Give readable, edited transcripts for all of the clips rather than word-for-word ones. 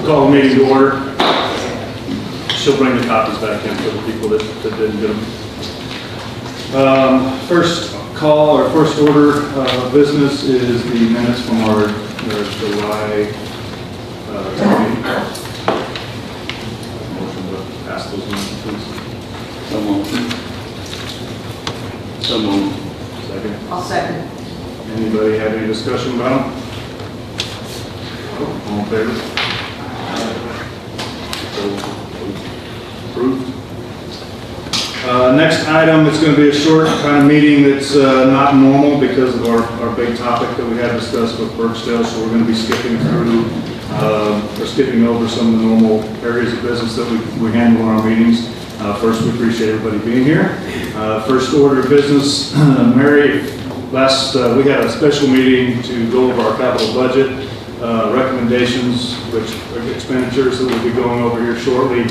We'll call the meeting to order. She'll bring the copies back in for the people that didn't get them. First call, or first order of business is the minutes from our July 10th meeting. Motion to pass those minutes, please. So moved. Second. I'll second. Anybody have any discussion about them? All in favor? Approved. Next item, it's going to be a short kind of meeting that's not normal because of our big topic that we had discussed with Berksdale, so we're going to be skipping through, or skipping over some of the normal areas of business that we handle in our meetings. First, we appreciate everybody being here. First order of business, Mary, we had a special meeting to go over our capital budget recommendations, which are expenditures that we'll be going over here shortly.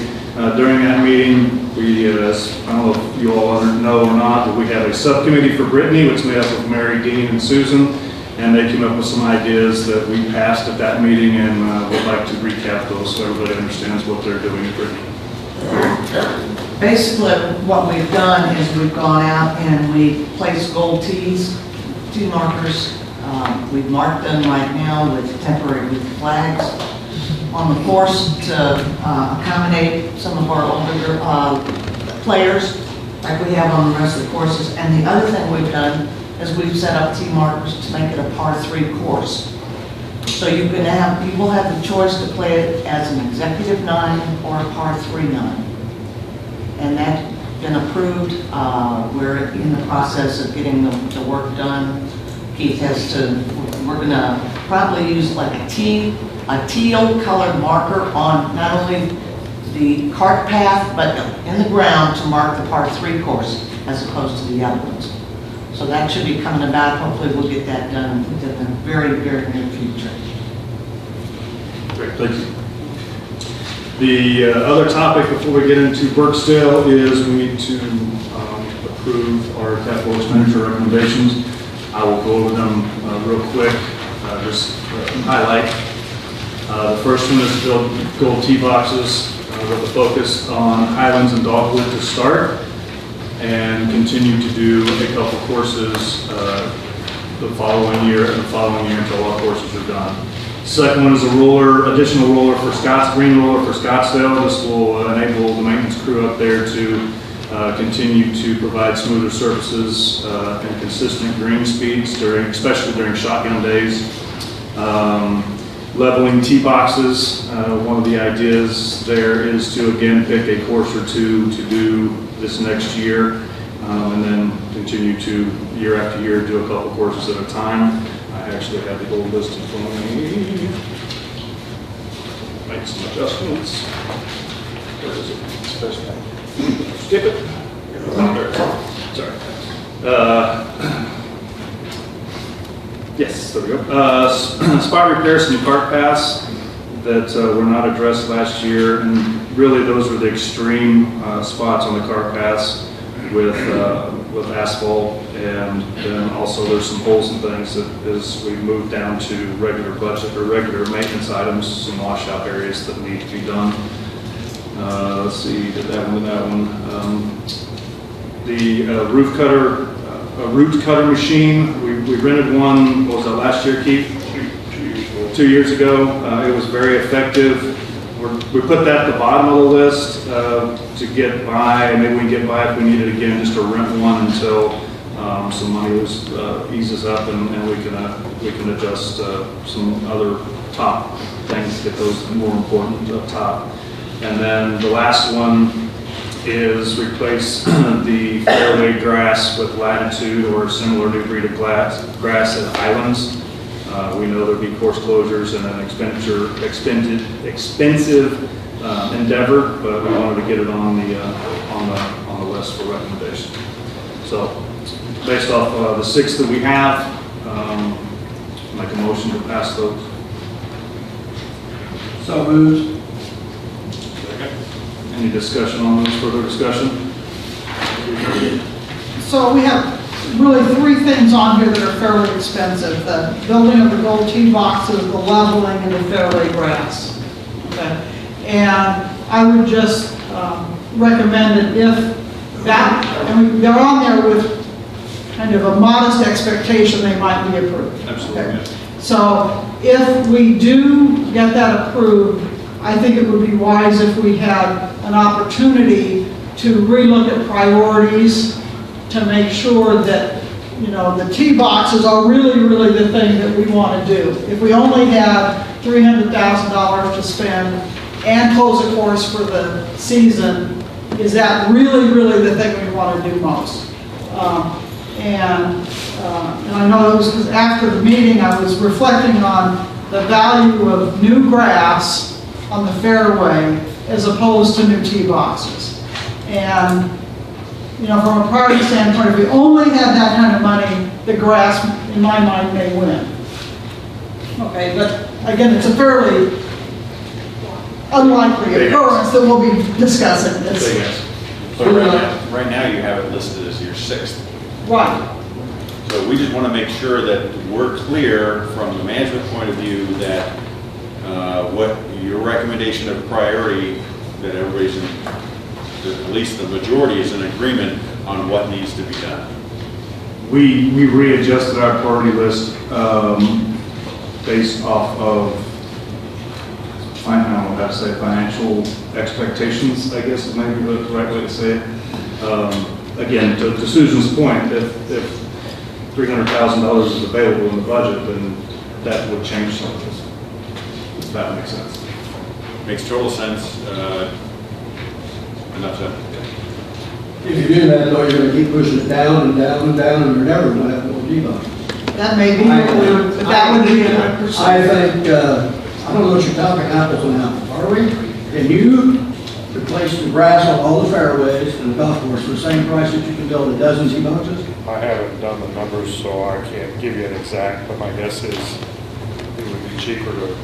During that meeting, we, I don't know if you all know or not, but we have a subcommittee for Brittany, which is made up of Mary, Dean, and Susan, and they came up with some ideas that we passed at that meeting, and would like to recap those so everybody understands what they're doing at Brittany. Basically, what we've done is we've gone out and we placed gold tees, T markers. We've marked them right now with temporary flags on the course to accommodate some of our older players, like we have on the rest of the courses. And the other thing we've done is we've set up T markers to make it a par 3 course. So you will have the choice to play it as an executive 9 or a par 3 9. And that's been approved. We're in the process of getting the work done. Keith has to, we're gonna probably use like a teal colored marker on not only the cart path, but in the ground to mark the par 3 course as opposed to the other ones. So that should be coming about. Hopefully we'll get that done within the very, very near future. Great, thank you. The other topic before we get into Berksdale is we need to approve our capital expenditure recommendations. I will go over them real quick, just highlight. The first one is to build gold tee boxes with a focus on Highlands and Dogwood to start, and continue to do a couple courses the following year until all courses are done. Second one is a additional roller for green roller for Scottsdale. This will enable the maintenance crew up there to continue to provide smoother surfaces and consistent green speeds especially during shotgun days. Leveling tee boxes. One of the ideas there is to again pick a course or two to do this next year, and then continue to year after year do a couple courses at a time. I actually have the whole list in front of me. Make some adjustments. Where is it? Skip it. Sorry. Yes, there we go. Spot repairs and cart paths that were not addressed last year, and really those were the extreme spots on the cart paths with asphalt, and then also there's some holes and things that as we move down to regular budget or regular maintenance items, some washout areas that need to be done. Let's see, did that one, the root cutter machine, we rented one, what was that, last year, Keith? 2 years ago. It was very effective. We put that at the bottom of the list to get by. Maybe we can get by if we need it again, just to rent one until some money eases up, and we can adjust some other top things to get those more important up top. And then the last one is replace the fairway grass with Latitude or similar new breed of grass at Highlands. We know there'll be course closures and an expensive endeavor, but we wanted to get it on the list for recommendation. So, based off the 6 that we have, make a motion to pass those. So moved. Any discussion on those? Further discussion? So we have really 3 things on here that are fairly expensive: the building of the gold tee boxes, the leveling, and the fairway grass. Okay. And I would just recommend that if that, and they're on there with kind of a modest expectation they might be approved. Absolutely. Okay. So if we do get that approved, I think it would be wise if we had an opportunity to relook at priorities to make sure that, you know, the tee boxes are really, really the thing that we want to do. If we only have $300,000 to spend and close a course for the season, is that really, really the thing we want to do most? And I know it was because after the meeting I was reflecting on the value of new grass on the fairway as opposed to new tee boxes. And, you know, from a priority standpoint, if we only had that kind of money, the grass, in my mind, may win. Okay, but again, it's a fairly unlikely occurrence that we'll be discussing this. So right now you have it listed as your 6th. Right. So we just want to make sure that we're clear from the management point of view that what your recommendation of priority, that everybody's in, that at least the majority is in agreement on what needs to be done. We readjusted our priority list based off of, I don't know how to say, financial expectations, I guess is maybe the right way to say it. Again, to Susan's point, if $300,000 is available in the budget, then that would change some of this. If that makes sense. Makes total sense. Enough said. If you do that, though, you're going to keep pushing it down and down and down, and you're never going to have no debug. That may be, but that would be 100%. I think, I don't know what you're talking apples and apples, are we? Can you replace the grass on all the fairways and the golf course for the same price that you can build a dozen tee boxes? I haven't done the numbers, so I can't give you an exact, but my guess is it would be cheaper to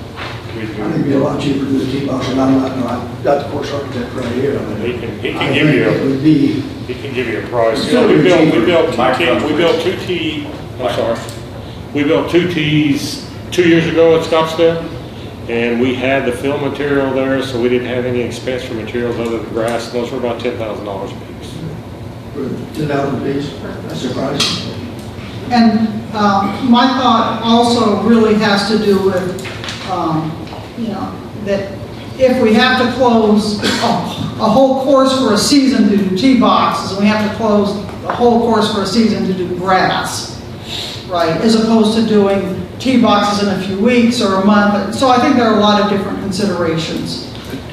I think it'd be a lot cheaper to do the tee box, and I'm not, I've got the course architect right here. He can I give think you it would be, he can give you a price. Still We be built cheaper. we built two tees 2 years ago at Scottsdale, and we had the fill material there, so we didn't have any expense for materials other than grass. And those were about $10,000 a piece. for 10,000 piece, that's surprising. And my thought also really has to do with, you know, that if we have to close a whole course for a season to do tee boxes, and we have to close a whole course for a season to do grass, right, as opposed to doing tee boxes in a few weeks or a month. So I think there are a lot of different considerations.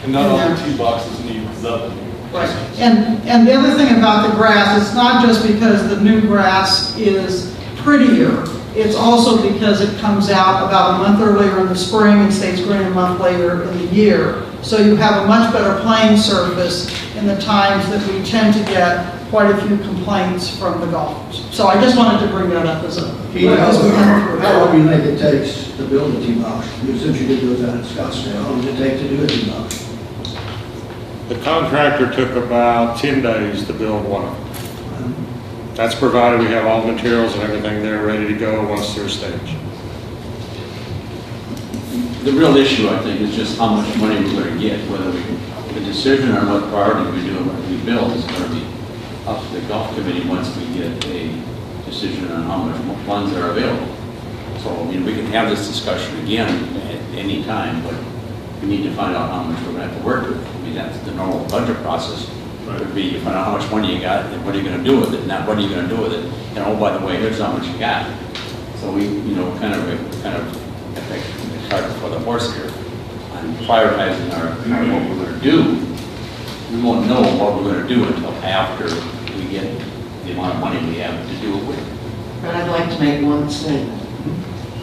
And not all the tee boxes need zoning. Right. And the other thing about the grass, it's not just because the new grass is prettier, it's also because it comes out about a month earlier in the spring and stays green a month later in the year. So you have a much better playing surface in the times that we tend to get quite a few complaints from the golfers. So I just wanted to bring that up as a... How long do you think it takes to build a tee box? Since you did those out at Scottsdale, how long does it take to do a tee box? The contractor took about 10 days to build one of them. That's provided we have all the materials and everything there ready to go once they're staged. The real issue, I think, is just how much money we're going to get. Whether the decision on what priority we do and what we build is going to be up to the golf committee once we get a decision on how much funds are available. So, I mean, we can have this discussion again at any time, but we need to find out how much we're going to have to work with. I mean, that's the normal budget process. Would be you find out how much money you got and what are you going to do with it, not what are you going to do with it. And oh, by the way, here's how much you got. So we, you know, kind of affect the cart before the horse here on prioritizing our what we're going to do. We won't know what we're going to do until after we get the amount of money we have to do it with. But I'd like to make one statement.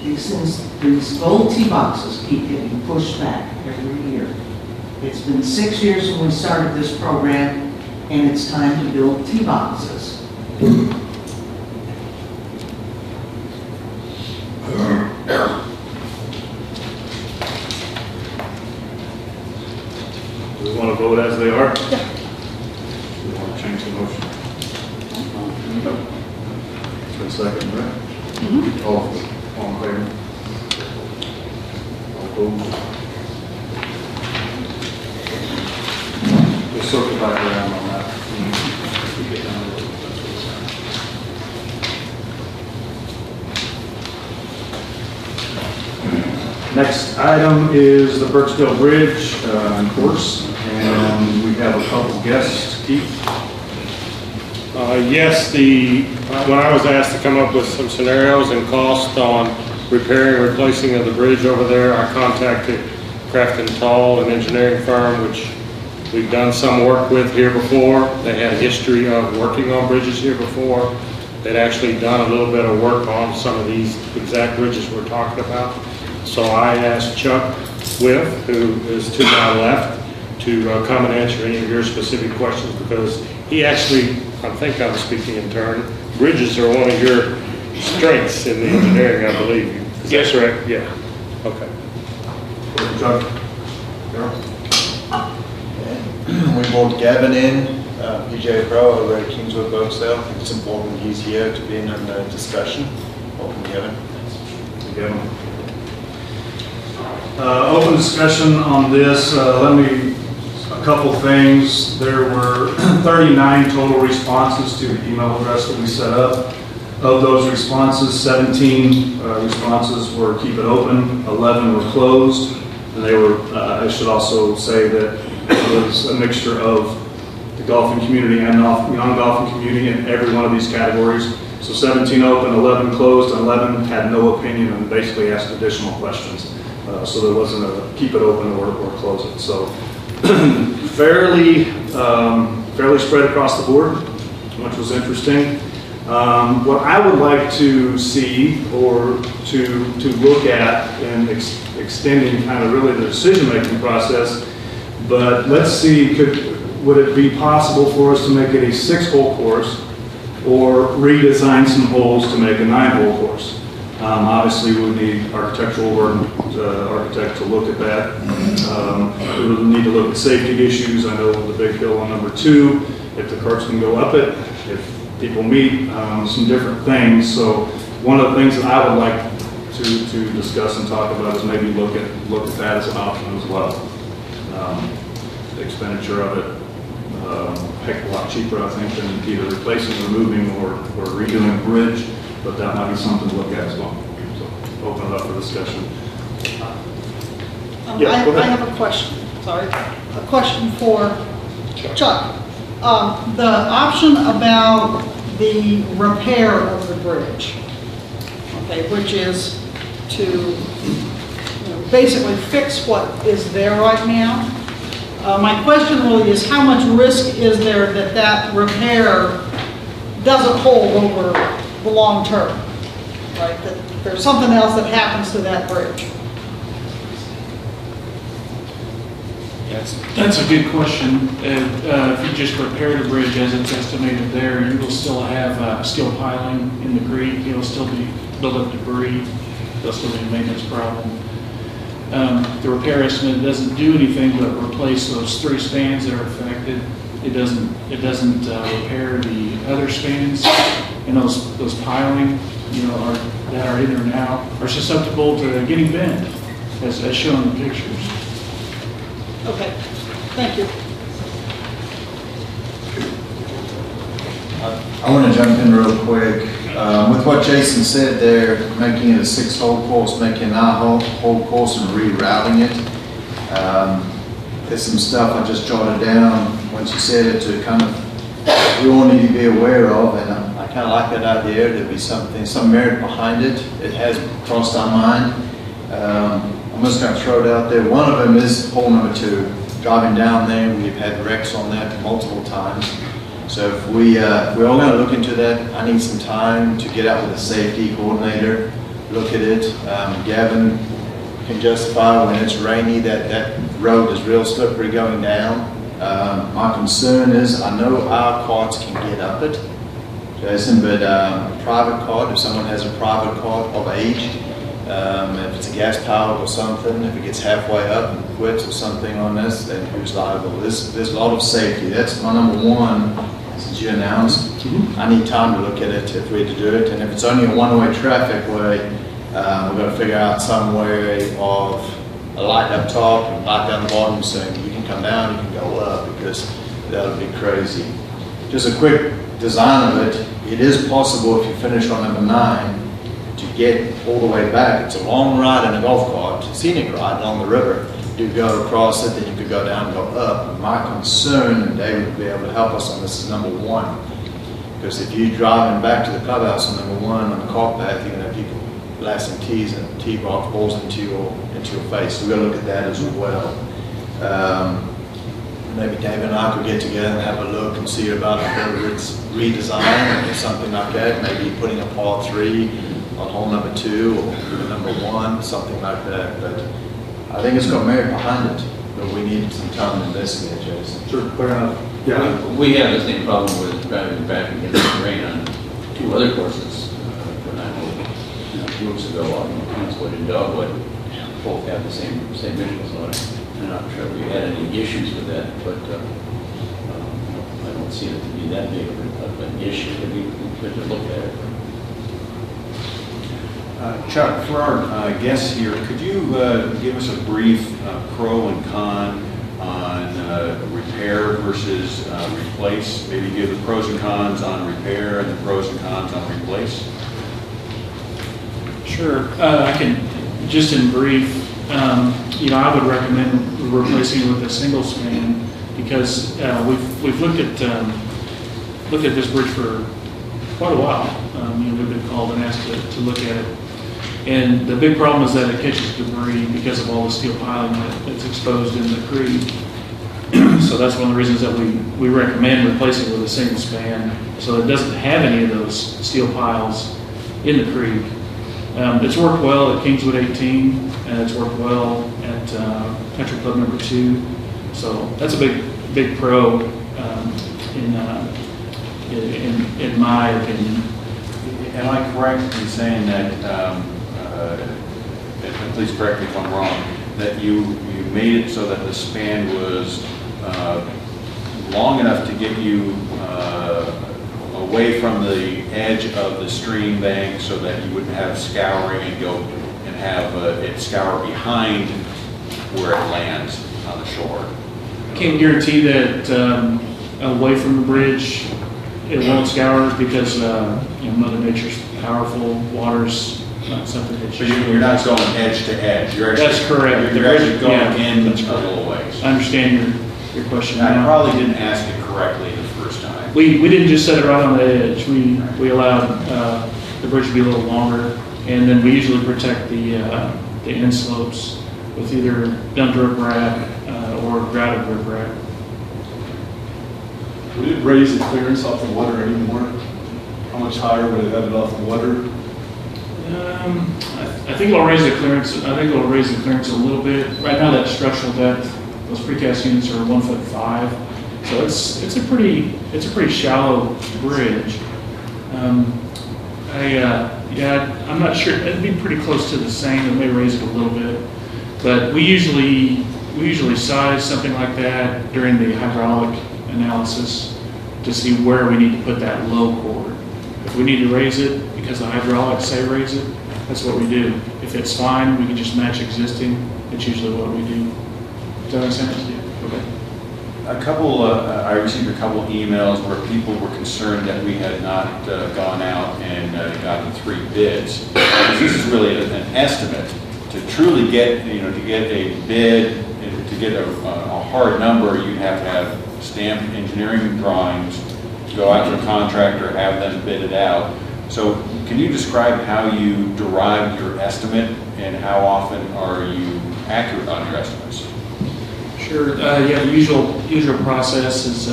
These gold tee boxes keep getting pushed back every year. It's been 6 years when we started this program, and it's time to build tee boxes. Do we want to vote as they are? Yeah. We want to change the motion? No. It's been second, right? Mm-hmm. All in favor? All opposed? we'll circle back around on that. We get down a little bit. Next item is the Berksdale Bridge course, and we have a couple guests. Keith? Yes, when I was asked to come up with some scenarios and cost on repairing and replacing of the bridge over there, I contacted Craft and Tall, an engineering firm, which we've done some work with here before. They had a history of working on bridges here before. They'd actually done a little bit of work on some of these exact bridges we're talking about. So I asked Chuck Whiff, who is to my left, to come and answer any of your specific questions, because he actually, I think I'm speaking in turn, bridges are one of your strengths in the engineering, I believe. Is that correct? Yeah. Okay. Chuck? We brought Gavin in, PGA Pro over at Kingswood Berksdale. I think it's important he's here to be in on the discussion. Welcome, Gavin. Gavin. Open discussion on this. A couple things. There were 39 total responses to the email address that we set up. Of those responses, 17 responses were keep it open, 11 were closed, and they were, I should also say that it was a mixture of the golfing community and non-golfing community in every one of these categories. So 17 open, 11 closed, and 11 had no opinion and basically asked additional questions. So there wasn't a keep it open or close it. So fairly spread across the board, which was interesting. What I would like to see or to look at in extending kind of really the decision-making process, but let's see, would it be possible for us to make it a 6-hole course or redesign some holes to make a 9-hole course? Obviously, we would need architectural work, architect to look at that. We would need to look at safety issues. I know the big hill on number 2, if the carts can go up it, if people meet, some different things. So one of the things that I would like to discuss and talk about is maybe look at that as an option as well. The expenditure of it, heck of a lot cheaper, I think, than either replacing, removing, or redoing a bridge. But that might be something to look at as well. So open it up for discussion. Yeah, go ahead. I have a question, sorry. A question for Chuck. The option about the repair of the bridge, okay, which is to basically fix what is there right now. My question really is, how much risk is there that repair doesn't hold over the long term, right? That there's something else that happens to that bridge. That's a good question. If you just repair the bridge as it's estimated there, you will still have steel piling in the creek. It'll still be built up debris. There'll still be a maintenance problem. The repair estimate doesn't do anything but replace those 3 spans that are affected. It doesn't repair the other spans, and those piling, that are in there now are susceptible to getting bent, as shown in the pictures. Okay, thank you. I want to jump in real quick. With what Jason said there, making it a 6-hole course, making a 9-hole course and rerouting it. There's some stuff I just jotted down once you said it to kind of, we all need to be aware of, and I kind of like that idea. There'd be some merit behind it. It has crossed our mind. I'm just going to throw it out there. One of them is hole number 2. Driving down there, we've had wrecks on that multiple times. So if we're all going to look into that, I need some time to get out with a safety coordinator, look at it. Gavin can justify when it's rainy that road is real slippery going down. My concern is, I know our carts can get up it, Jason, but a private cart, if someone has a private cart of age, if it's a gas powered or something, if it gets halfway up and quits or something on this, then who's liable? There's a lot of safety. That's my number 1, since you announced. I need time to look at it if we had to do it, and if it's only a one-way traffic way, we're going to figure out some way of a light up top and light down the bottom, saying you can come down, you can go up, because that'll be crazy. Just a quick design of it, it is possible if you finish on number 9 to get all the way back. It's a long ride in a golf cart, scenic ride along the river. You go across it, then you could go down and go up. My concern, and David will be able to help us on this, is number 1. Because if you're driving back to the clubhouse on number 1 on the cart path, you're going to have people blasting tees and tee box balls into your face. So we're going to look at that as well. Maybe David and I could get together and have a look and see about whether it's redesign or something like that. Maybe putting a par 3 on hole number 2 or even number 1, something like that. But I think it's got merit behind it, but we need some time to investigate, Jason. Sure, clear enough. Yeah. We have the same problem with driving back and getting the rain on 2 other courses. When I know 2 weeks ago on Kingswood and Dogwood, both have the same issues. So I'm not sure we had any issues with that, but I don't see it to be that big of an issue. But we could look at it. Chuck, for our guests here, could you give us a brief pro and con on repair versus replace? Maybe give the pros and cons on repair and the pros and cons on replace? Sure. I can, just in brief, I would recommend replacing with a single span because we've looked at this bridge for quite a while. We've been called and asked to look at it. And the big problem is that it catches debris because of all the steel piling that's exposed in the creek. So that's one of the reasons that we recommend replacing with a single span so it doesn't have any of those steel piles in the creek. It's worked well at Kingswood 18 and it's worked well at Country Club number 2. So that's a big pro in my opinion. Am I correct in saying that, and please correct me if I'm wrong, that you made it so that the span was long enough to get you away from the edge of the stream bank so that you wouldn't have scouring and go and have it scour behind where it lands on the shore? I can't guarantee that away from the bridge it won't scour because Mother Nature's powerful. Water's not something that So you're not going edge to edge. You're actually, that's correct. You're actually going in that's a correct. little ways. I understand your question. I now. probably didn't ask it correctly the first time. We didn't just set it right on the edge. We allowed the bridge to be a little longer, and then we usually protect the end slopes with either dumped riprap or grouted riprap. Would it raise the clearance off the water anymore? How much higher would it have it off the water? I think it'll raise the clearance. I think it'll raise the clearance a little bit. Right now, that structural depth, those precast units are 1'5", so it's a pretty shallow bridge. I'm not sure. It'd be pretty close to the same. It may raise it a little bit, but we usually size something like that during the hydraulic analysis to see where we need to put that low chord. If we need to raise it because the hydraulics say raise it, that's what we do. If it's fine, we can just match existing. It's usually what we do. Does that make sense? Yeah. Okay. I received a couple emails where people were concerned that we had not gone out and gotten 3 bids. This is really an estimate. To truly get, to get a bid, to get a hard number, you'd have to have stamped engineering drawings, go out to a contractor, have them bid it out. So can you describe how you derive your estimate and how often are you accurate on your estimates? Sure. The usual process is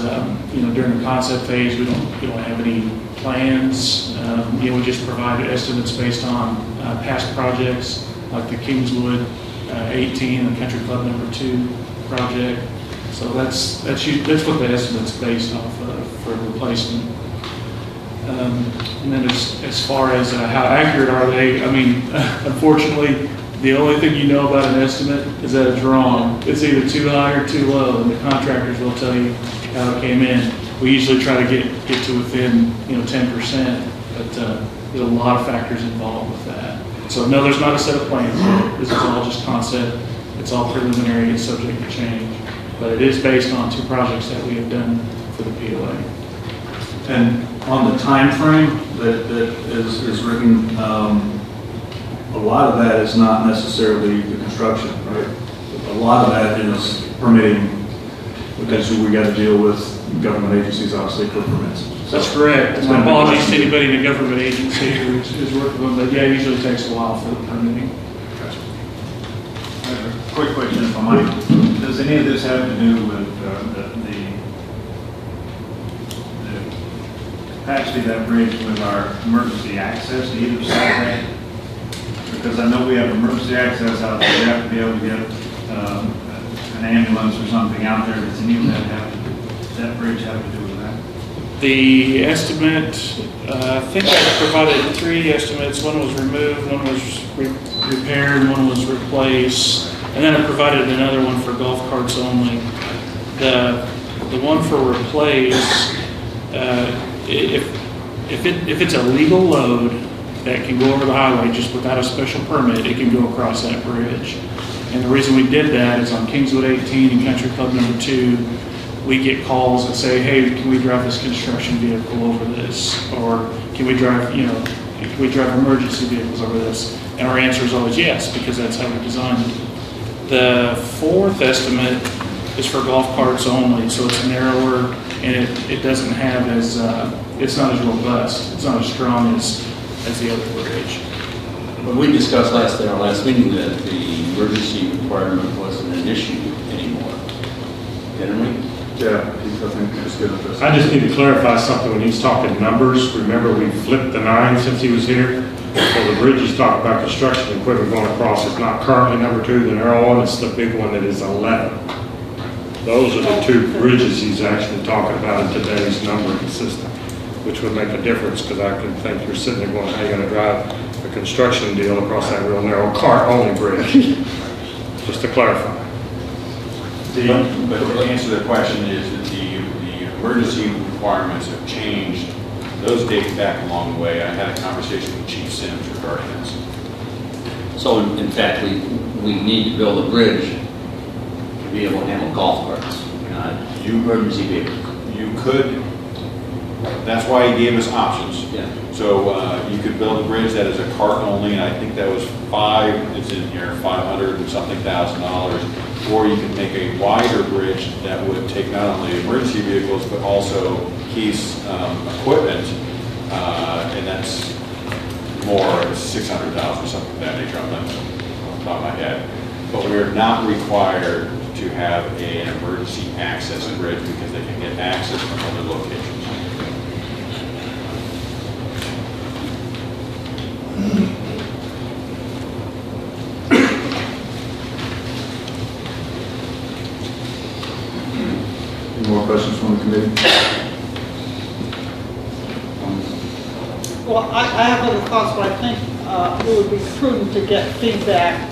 during the concept phase we don't have any plans. We just provide estimates based on past projects like the Kingswood 18 and Country Club number 2 project. So that's what the estimate's based off of for replacement. And then as far as how accurate are they, unfortunately, the only thing you know about an estimate is that it's wrong. It's either too high or too low, and the contractors will tell you how it came in. We usually try to get to within 10%, but there's a lot of factors involved with that. So no, there's not a set of plans. This is all just concept. It's all preliminary and subject to change. But it is based on 2 projects that we have done for the POA. And on the time frame that is written, a lot of that is not necessarily the construction, right? A lot of that is permitting, because we got to deal with government agencies, obviously, for permits. That's correct. It's My been a big apologies to question. anybody in the government agency who is working on, but yeah, it usually takes a while for the permitting. Quick question, if I might. Does any of this have to do with the capacity of that bridge with our emergency access to either side of that? Because I know we have emergency access out there. We have to be able to get an ambulance or something out there. Does any of that bridge have to do with that? The estimate, I think I provided 3 estimates. One was remove, one was repair, and one was replace. And then I provided another one for golf carts only. The one for replace, if it's a legal load that can go over the highway just without a special permit, it can go across that bridge. And the reason we did that is on Kingswood 18 and Country Club number 2, we get calls that say, hey, can we drive this construction vehicle over this? Or can we drive, can we drive emergency vehicles over this? And our answer is always yes, because that's how we designed it. The 4th estimate is for golf carts only, so it's narrower and it doesn't have as, it's not as robust, it's not as strong as the other bridge. But we discussed at our last meeting that the emergency requirement wasn't an issue anymore, didn't we? Yeah, I think it's good at this. I just need to clarify something when he's talking numbers. Remember, we flipped the 9 since he was here. So the bridge he's talking about construction equipment going across is not currently number 2, the narrow one, it's the big one that is 11. Those are the 2 bridges he's actually talking about in today's numbering system, which would make a difference, because I can think you're sitting there going, how are you going to drive a construction deal across that real narrow cart-only bridge? Just to clarify. But to answer the question is that the emergency requirements have changed. Those date back a long way. I had a conversation with Chief Sims regarding this. So in fact, we need to build a bridge to be able to handle golf carts, not emergency vehicles. You could, that's why he gave us options. Yeah. So you could build a bridge that is a cart only, and I think that was it's in here, $500 and something thousand. Or you can make a wider bridge that would take not only emergency vehicles, but also Keith's equipment, and that's more, it's 600,000 or something of that nature, I'm not off the top of my head. But we're not required to have an emergency access bridge because they can get access from other locations. Any more questions from the committee? Well, I have other thoughts, but I think it would be prudent to get feedback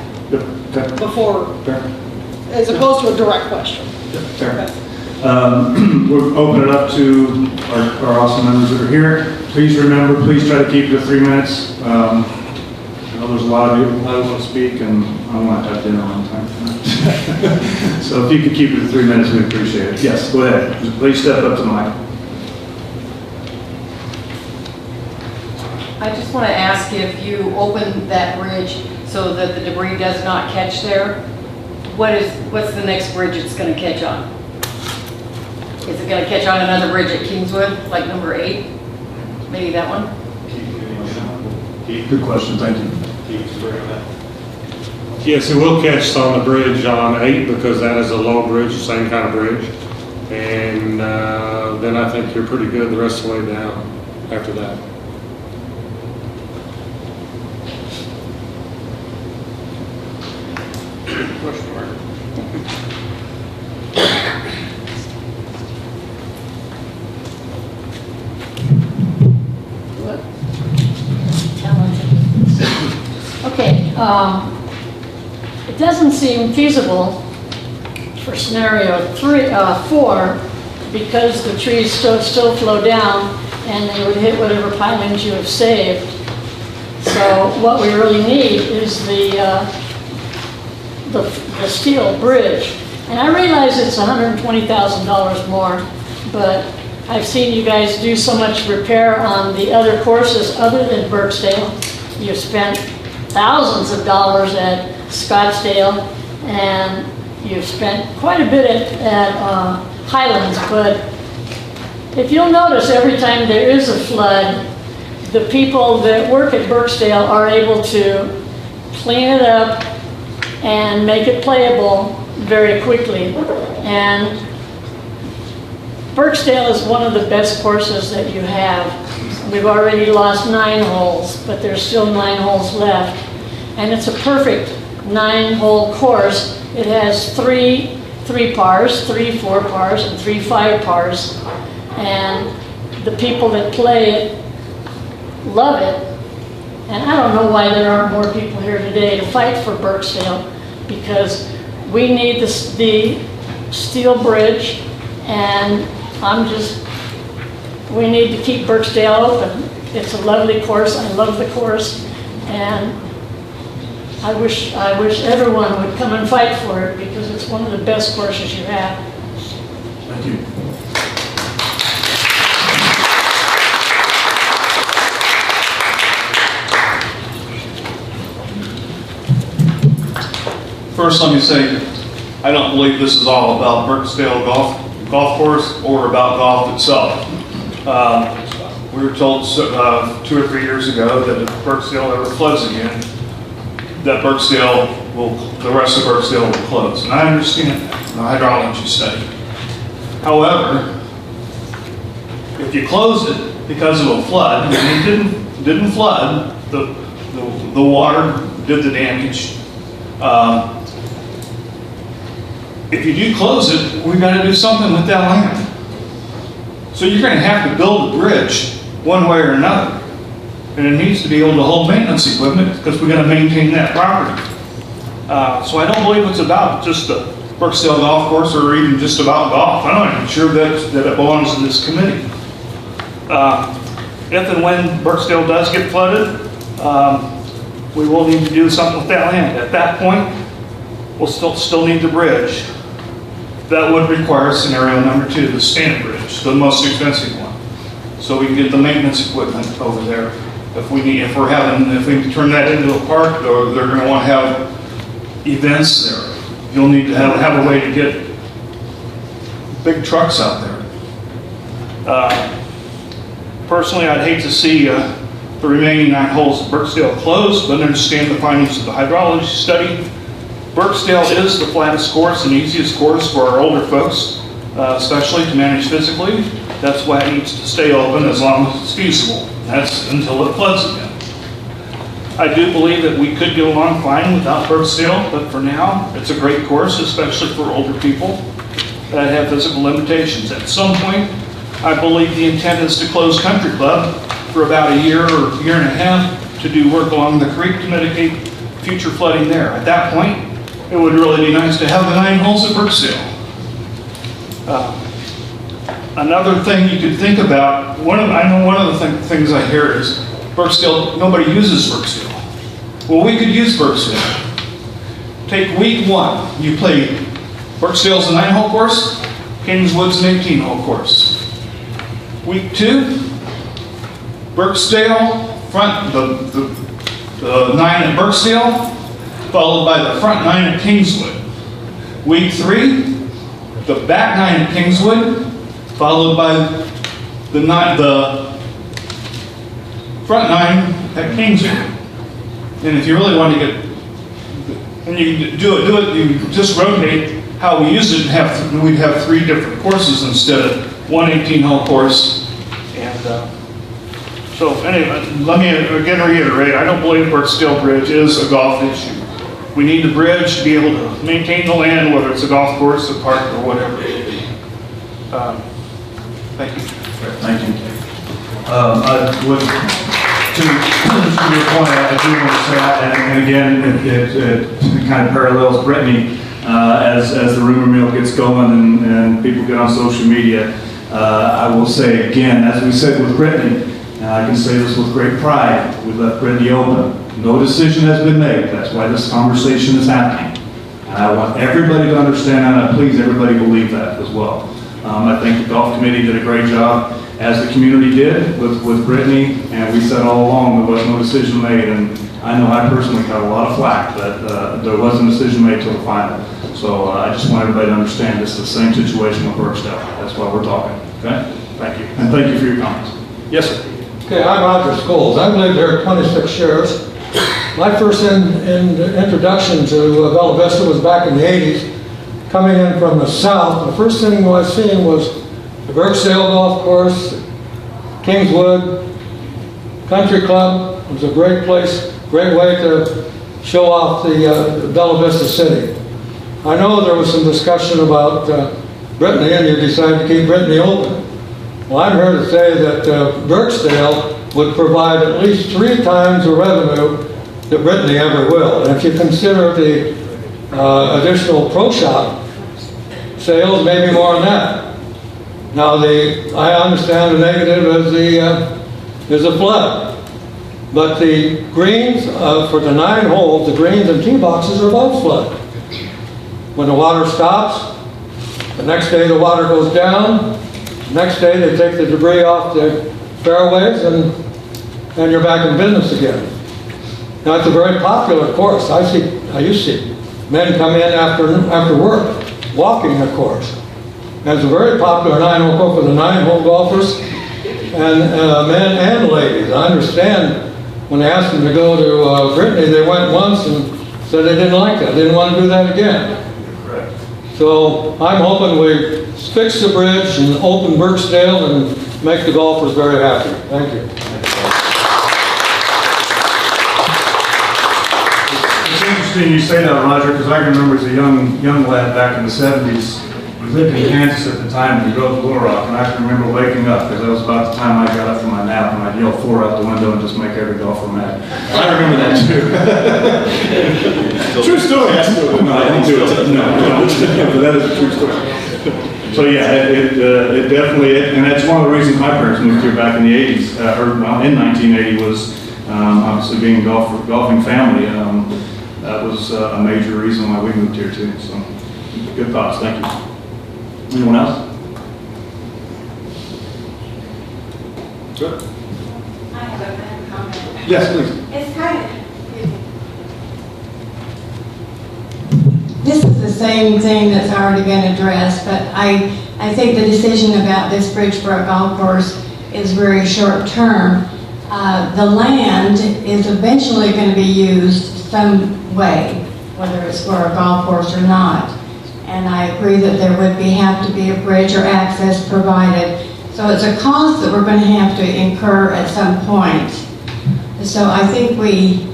before, as opposed to a direct question. Fair. We'll open it up to our awesome members that are here. Please remember, please try to keep it to 3 minutes. I know there's a lot of you who want to speak, and I want to have dinner on time tonight. So if you could keep it to 3 minutes, we'd appreciate it. Yes, go ahead. Please step up to the mic. I just want to ask, if you open that bridge so that the debris does not catch there, what's the next bridge it's going to catch on? Is it going to catch on another bridge at Kingswood, like number 8? Maybe that one? Good question, thank you. Yes, it will catch on the bridge on 8 because that is a low bridge, the same kind of bridge. And then I think you're pretty good the rest of the way down after that. Question mark. Okay, it doesn't seem feasible for scenario 4 because the trees still flow down and they would hit whatever pilings you have saved. So what we really need is the steel bridge. And I realize it's $120,000 more, but I've seen you guys do so much repair on the other courses other than Berksdale. You've spent thousands of dollars at Scottsdale, and you've spent quite a bit at Highlands, but if you'll notice, every time there is a flood, the people that work at Berksdale are able to clean it up and make it playable very quickly. And Berksdale is one of the best courses that you have. We've already lost 9 holes, but there's still 9 holes left. And it's a perfect 9-hole course. It has 3 pars, 3 4 pars, and 3 5 pars. And the people that play it love it. And I don't know why there aren't more people here today to fight for Berksdale, because we need the steel bridge, and we need to keep Berksdale open. It's a lovely course. I love the course, and I wish everyone would come and fight for it, because it's one of the best courses you have. Thank you. First, let me say, I don't believe this is all about Berksdale golf course or about golf itself. We were told 2 or 3 years ago that if Berksdale ever floods again, that the rest of Berksdale will close. And I understand that, the hydrology study. However, if you closed it because of a flood, and it didn't flood, the water did the damage. If you do close it, we've got to do something with that land. So you're going to have to build a bridge one way or another. And it needs to be able to hold maintenance equipment, because we're going to maintain that property. So I don't believe it's about just the Berksdale golf course or even just about golf. I'm not even sure that it belongs in this committee. If and when Berksdale does get flooded, we will need to do something with that land. At that point, we'll still need the bridge. That would require scenario number 2, the standard bridge, the most expensive one. So we can get the maintenance equipment over there. If we turn that into a park, or they're going to want to have events there, you'll need to have a way to get big trucks out there. Personally, I'd hate to see the remaining 9 holes at Berksdale closed, but understand the findings of the hydrology study. Berksdale is the flattest course and easiest course for our older folks, especially to manage physically. That's why it needs to stay open as long as it's feasible. That's until it floods again. I do believe that we could get along fine without Berksdale, but for now, it's a great course, especially for older people that have physical limitations. At some point, I believe the intent is to close Country Club for about a year or a year and a half to do work along the creek to mitigate future flooding there. At that point, it would really be nice to have the 9 holes at Berksdale. Another thing you could think about, one of the things I hear is Berksdale, nobody uses Berksdale. Well, we could use Berksdale. Take week 1, you play Berksdale's a 9-hole course, Kingswood's an 18-hole course. Week 2, Berksdale, the 9 at Berksdale, followed by the front 9 at Kingswood. Week 3, the back 9 at Kingswood, followed by the front 9 at Kingswood. And if you really want to get, and you do it, you just rotate how we use it, and we'd have 3 different courses instead of one 18-hole course. And so anyway, let me again reiterate, I don't believe Berksdale Bridge is a golf issue. We need the bridge to be able to maintain the land, whether it's a golf course, a park, or whatever. Thank you. Thank you. To your point, I do want to say, and again, it kind of parallels Brittany as the rumor mill gets going and people get on social media. I will say again, as we said with Brittany, and I can say this with great pride, we left Brittany open. No decision has been made. That's why this conversation is happening. And I want everybody to understand that, and please, everybody believe that as well. I think the golf committee did a great job, as the community did with Brittany, and we said all along there was no decision made, and I know I personally got a lot of flack, but there wasn't a decision made till the final. So I just want everybody to understand this is the same situation with Berksdale. That's why we're talking, okay? Thank you, and thank you for your comments. Yes, sir. Okay, I'm Roger Scholes. I've lived here 26 years. My first introduction to Bella Vista was back in the 80s. Coming in from the south, the first thing I was seeing was the Berksdale Golf Course, Kingswood, Country Club. It was a great place, great way to show off the Bella Vista city. I know there was some discussion about Brittany, and you decided to keep Brittany open. Well, I'm here to say that Berksdale would provide at least 3 times the revenue that Brittany ever will. And if you consider the additional pro shop sales, maybe more than that. Now, I understand the negative is the flood. But the greens, for the 9 holes, the greens and tee boxes are above flood. When the water stops, the next day the water goes down, the next day they take the debris off the fairways, and you're back in business again. Now, it's a very popular course. I used to see men come in after work, walking the course. And it's a very popular 9-hole course for the 9-hole golfers, and men and ladies. I understand when they asked them to go to Brittany, they went once and said they didn't like that. They didn't want to do that again. So I'm hoping we fix the bridge and open Berksdale and make the golfers very happy. Thank you. It's interesting you say that, Roger, because I can remember as a young lad back in the 70s, we lived in Kansas at the time, and we drove to Little Rock, and I can remember waking up, because that was about the time I got up from my nap, and I'd yell 4 out the window and just make every golfer mad. I remember that too. True story. No, I didn't do it. No, but that is a true story. So yeah, it definitely, and that's one of the reasons my parents moved here back in the 80s, in 1980, was obviously being a golfing family. That was a major reason why we moved here too. So good thoughts, thank you. Anyone else? Good. I have a comment. Yes, please. It's kind of, this is the same thing that's already been addressed, but I think the decision about this bridge for a golf course is very short term. The land is eventually going to be used some way, whether it's for a golf course or not. And I agree that there would have to be a bridge or access provided. So it's a cost that we're going to have to incur at some point. So I think we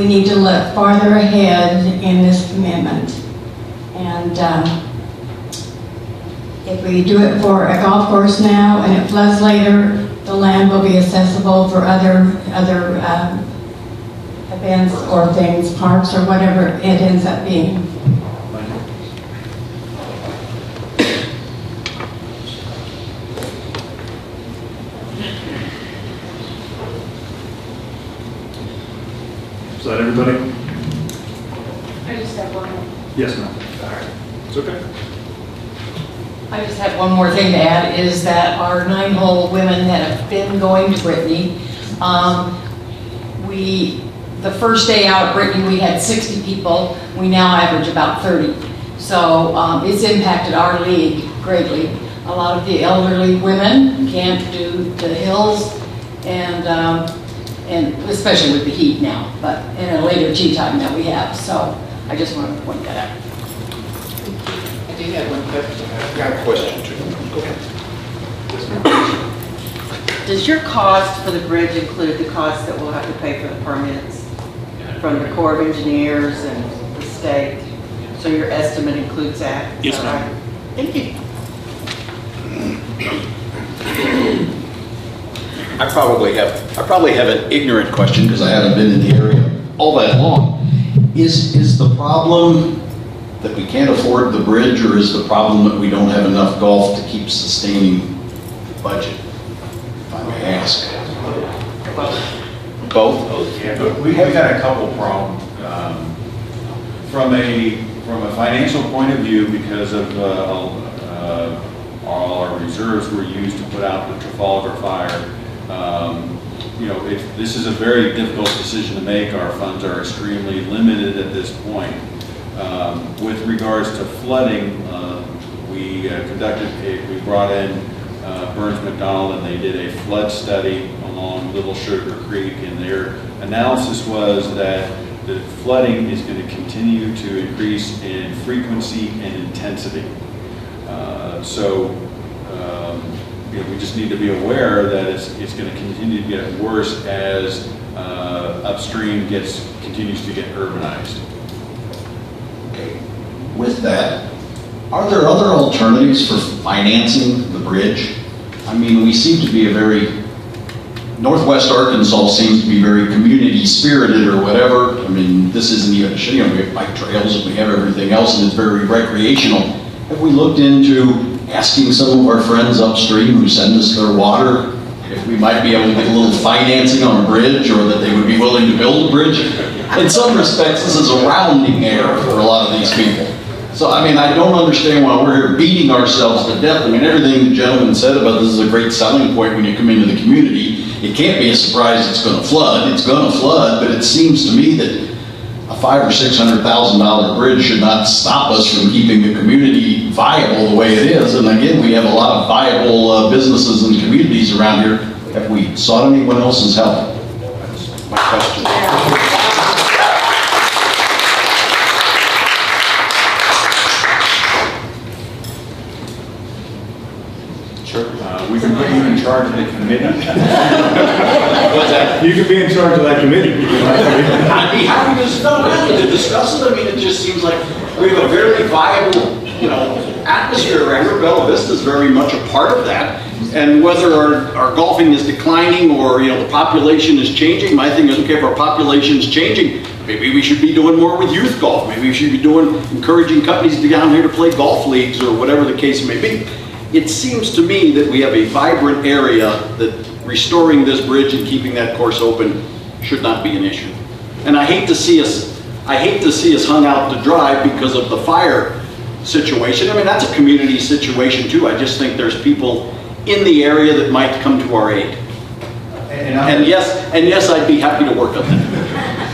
need to look farther ahead in this commitment. And if we do it for a golf course now and it floods later, the land will be accessible for other events or things, parks or whatever it ends up being. Is that everybody? I just have one. Yes, ma'am. It's okay. I just have one more thing to add, is that our 9-hole women that have been going to Brittany, the first day out at Brittany, we had 60 people. We now average about 30. So it's impacted our league greatly. A lot of the elderly women can't do the hills, and especially with the heat now, but in a later tea time that we have. So I just wanted to point that out. I do have one question. I've got a question too. Go ahead. Does your cost for the bridge include the cost that we'll have to pay for the permits from the Corps of Engineers and the state? So your estimate includes that? Yes, ma'am. Right? Thank you. I probably have an ignorant question because I haven't been in the area all that long. Is the problem that we can't afford the bridge, or is the problem that we don't have enough golf to keep sustaining the budget, if I may ask? Both? Yeah, but we have got a couple problems. From a from a financial point of view, because of all our reserves were used to put out the Trafalgar fire, you know, this is a very difficult decision to make. Our funds are extremely limited at this point. With regards to flooding, we brought in Burns McDonald, and they did a flood study along Little Sugar Creek, and their analysis was that the flooding is going to continue to increase in frequency and intensity. You know, we just need to be aware that it's going to continue to get worse as upstream continues to get urbanized. Okay. With that, are there other alternatives for financing the bridge? I mean, we seem to be Northwest Arkansas seems to be very community spirited or whatever. I mean, this isn't even, you know, we have bike trails and we have everything else, and it's very recreational. Have we looked into asking some of our friends upstream who send us their water if we might be able to get a little financing on a bridge, or that they would be willing to build a bridge? In some respects, this is a rounding error for a lot of these people. So, I mean, I don't understand why we're here beating ourselves to death. I mean, everything the gentleman said about this is a great selling point when you come into the community. It can't be a surprise it's going to flood. It's going to flood, but it seems to me that a $500,000 or $600,000 bridge should not stop us from keeping the community viable the way it is. And again, we have a lot of viable businesses and communities around here. Have we sought anyone else's help? That's my question. We can put you in charge of the committee. What's that? You can be in charge of that committee. I'd be happy to discuss it. I mean, it just seems like we have a very viable, you know, atmosphere around here. Bella Vista is very much a part of that. And whether our golfing is declining or, you know, the population is changing, my thing is, okay, if our population is changing, maybe we should be doing more with youth golf. Maybe we should be encouraging companies to get down here to play golf leagues or whatever the case may be. It seems to me that we have a vibrant area that restoring this bridge and keeping that course open should not be an issue. And I hate to see us hung out to dry because of the fire situation. I mean, that's a community situation too. I just think there's people in the area that might come to our aid. And yes, I'd be happy to work on that.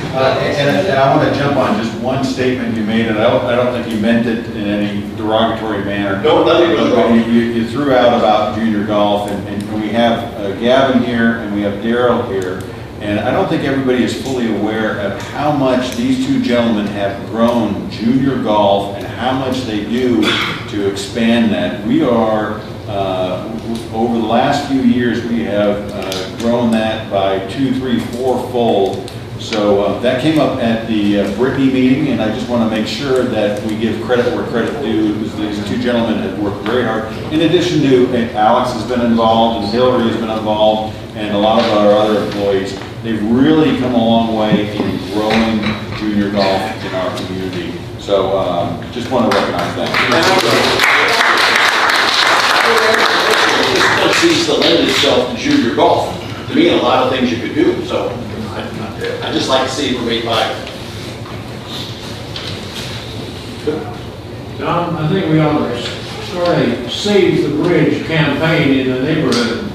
And I want to jump on just one statement you made, and I don't think you meant it in any derogatory manner. No, nothing was wrong. You threw out about junior golf, and we have Gavin here, and we have Daryl here, and I don't think everybody is fully aware of how much these two gentlemen have grown junior golf and how much they do to expand that. We are, over the last few years, we have grown that by 2, 3, 4-fold. So that came up at the Brittany meeting, and I just want to make sure that we give credit where credit due, because these two gentlemen have worked very hard. In addition to Alex has been involved, and Hillary has been involved, and a lot of our other employees. They've really come a long way in growing junior golf in our community. So just want to recognize that. It still seems to lend itself to junior golf. To me, a lot of things you could do. So I just like to see it remain viable. Tom, I think we ought to start a Save the Bridge campaign in the neighborhood.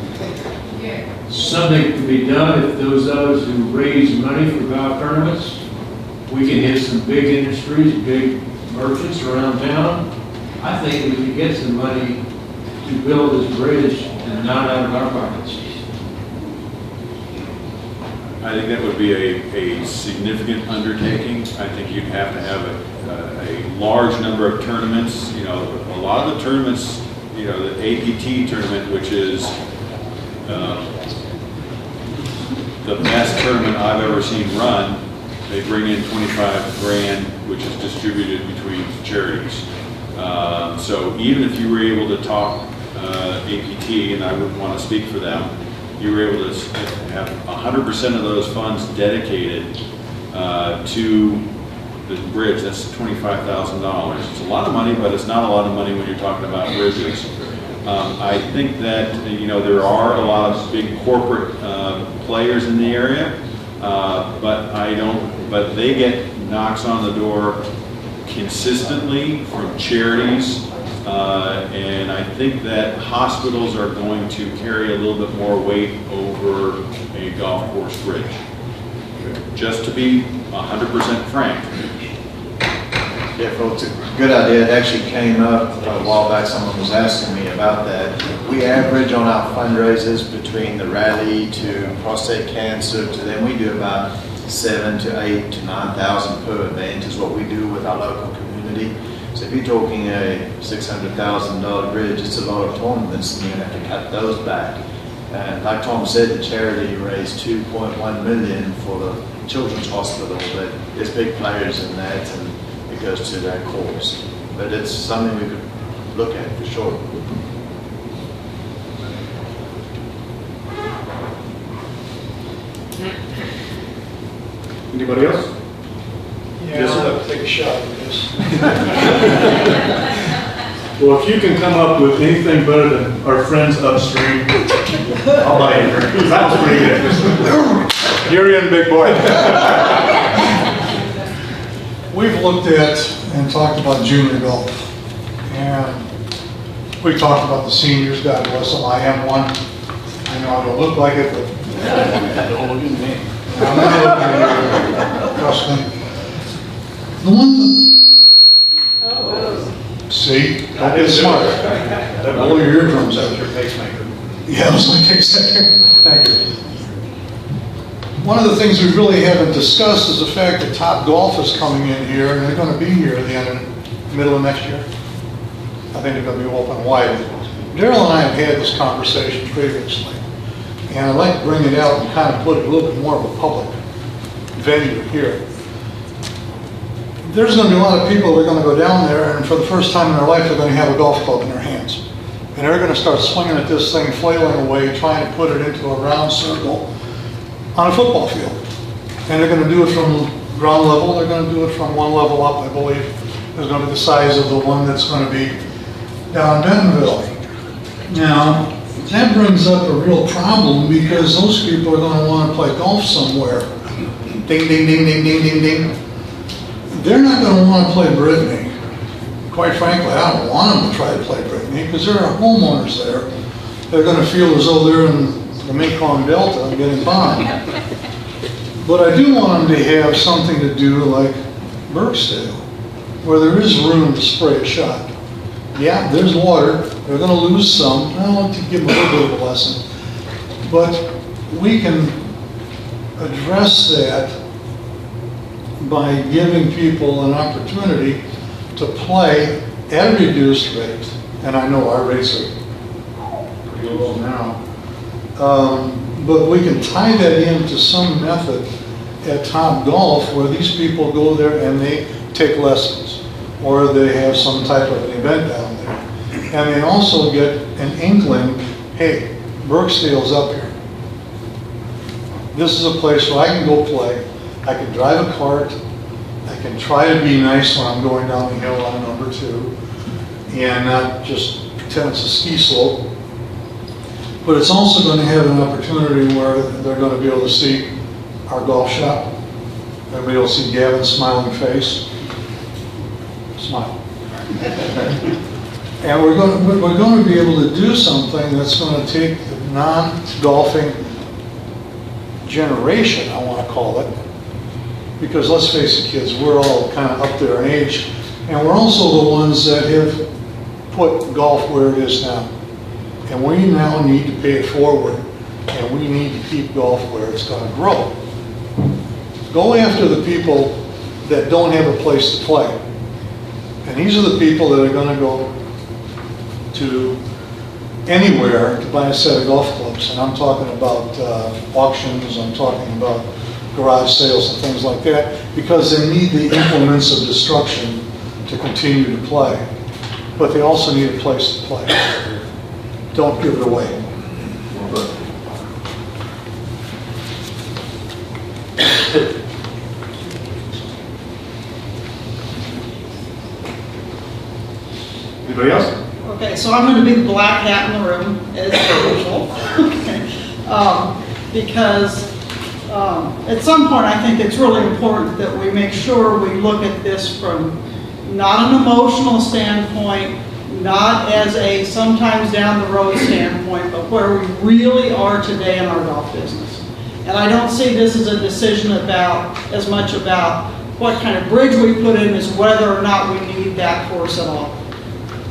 Something can be done if those who raise money for golf tournaments, we can hit some big industries, big merchants around town. I think we could get some money to build this bridge and not out of our pockets. I think that would be a significant undertaking. I think you'd have to have a large number of tournaments. You know, a lot of the tournaments, you know, the APT tournament, which is the best tournament I've ever seen run, they bring in 25 grand, which is distributed between charities. So even if you were able to talk APT, and I wouldn't want to speak for them, you were able to have 100% of those funds dedicated to the bridge. That's $25,000. It's a lot of money, but it's not a lot of money when you're talking about bridges. I think that, you know, there are a lot of big corporate players in the area, but they get knocks on the door consistently from charities, and I think that hospitals are going to carry a little bit more weight over a golf course bridge. Just to be 100% frank. Yeah, folks, it's a good idea. It actually came up a while back. Someone was asking me about that. We average on our fundraisers between the rally to prostate cancer to then we do about 7 to 8 to 9,000 per event is what we do with our local community. So if you're talking a $600,000 bridge, it's a lot of tournaments, and you're going to have to cut those back. And like Tom said, the charity raised $2.1 million for the Children's Hospital, but there's big players in that, and it goes to that cause. But it's something we could look at for sure. Anybody else? Yeah, I'll take a shot at this. Well, if you can come up with anything better than our friends upstream, I'll buy you. That was pretty good. You're in, big boy. We've looked at and talked about junior golf. And we talked about the seniors, God bless them. I am one. I know I don't look like it, but don't look at me. I'm not looking at you. Trust me. The one thing. See? Don't get smart. Blow your eardrums out. Your pacemaker. Yeah, that was my pacemaker. Thank you. One of the things we really haven't discussed is the fact that Top Golf is coming in here, and they're going to be here at the end of middle of next year. I think they're going to be open wide. Daryl and I have had this conversation previously, and I'd like to bring it out and kind of put it a little bit more of a public venue here. There's going to be a lot of people that are going to go down there, and for the first time in their life, they're going to have a golf club in their hands. And they're going to start swinging at this thing, flailing away, trying to put it into a round circle on a football field. And they're going to do it from ground level, they're going to do it from one level up, I believe. It's going to be the size of the one that's going to be down in Bentonville. Now, that brings up a real problem because those people are going to want to play golf somewhere. Ding, ding, ding, ding, ding, ding, ding. They're not going to want to play Brittany. Quite frankly, I don't want them to try to play Brittany because there are homeowners there. They're going to feel as though they're in the Mekong Delta and getting bombed. But I do want them to have something to do like Berksdale, where there is room to spray a shot. Yeah, there's water. They're going to lose some. I want to give them a little bit of a lesson. But we can address that by giving people an opportunity to play at a reduced rate. And I know our rates are pretty low now. But we can tie that into some method at Top Golf where these people go there and they take lessons or they have some type of an event down there. And they also get an inkling, hey, Berksdale's up here. This is a place where I can go play. I can drive a cart. I can try to be nice when I'm going down the hill on number 2 and not just pretend it's a ski slope. But it's also going to have an opportunity where they're going to be able to see our golf shop. They're going to be able to see Gavin's smiling face. Smile. And we're going to be able to do something that's going to take the non-golfing generation, I want to call it. Because let's face it, kids, we're all kind of up there in age. And we're also the ones that have put golf where it is now. And we now need to pay it forward, and we need to keep golf where it's going to grow. Go after the people that don't have a place to play. And these are the people that are going to go to anywhere to buy a set of golf clubs. And I'm talking about auctions, I'm talking about garage sales and things like that, because they need the implements of destruction to continue to play. But they also need a place to play. Don't give it away. Anybody else? Okay, so I'm going to be the black hat in the room, as usual. Because at some point I think it's really important that we make sure we look at this from not an emotional standpoint, not as a sometimes down the road standpoint, but where we really are today in our golf business. And I don't see this as a decision as much about what kind of bridge we put in as whether or not we need that course at all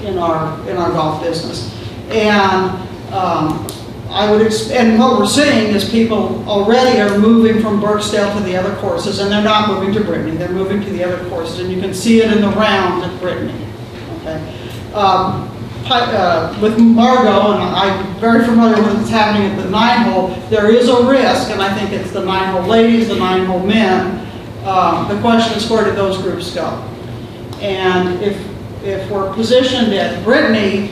in our golf business. And and what we're seeing is people already are moving from Berksdale to the other courses, and they're not moving to Brittany, they're moving to the other courses, and you can see it in the rounds at Brittany. Okay. With Margot, and I'm very familiar with what's happening at the 9-hole, there is a risk, and I think it's the 9-hole ladies, the 9-hole men. The question is, where do those groups go? And if we're positioned at Brittany,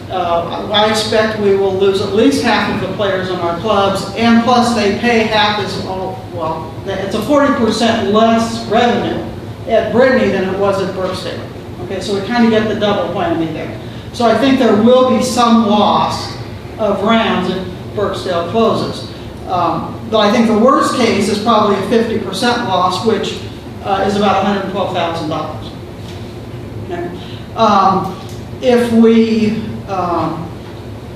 I expect we will lose at least half of the players in our clubs, and plus they pay half as well. It's a 40% less revenue at Brittany than it was at Berksdale. Okay, so we kind of get the double whammy there. So I think there will be some loss of rounds if Berksdale closes. But I think the worst case is probably a 50% loss, which is about $112,000. Okay. If we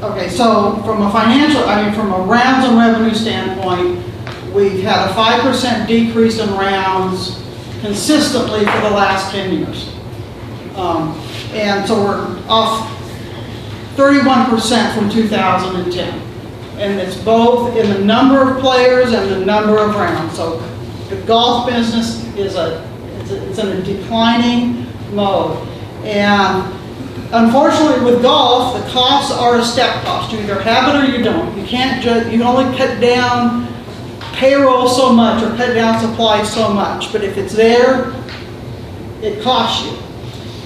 okay, so from a rounds and revenue standpoint, we've had a 5% decrease in rounds consistently for the last 10 years. And so we're off 31% from 2010. And it's both in the number of players and the number of rounds. So the golf business is it's in a declining mode. And unfortunately with golf, the costs are a step cost. You either have it or you don't. You can't just, you can only cut down payroll so much or cut down supplies so much. But if it's there, it costs you.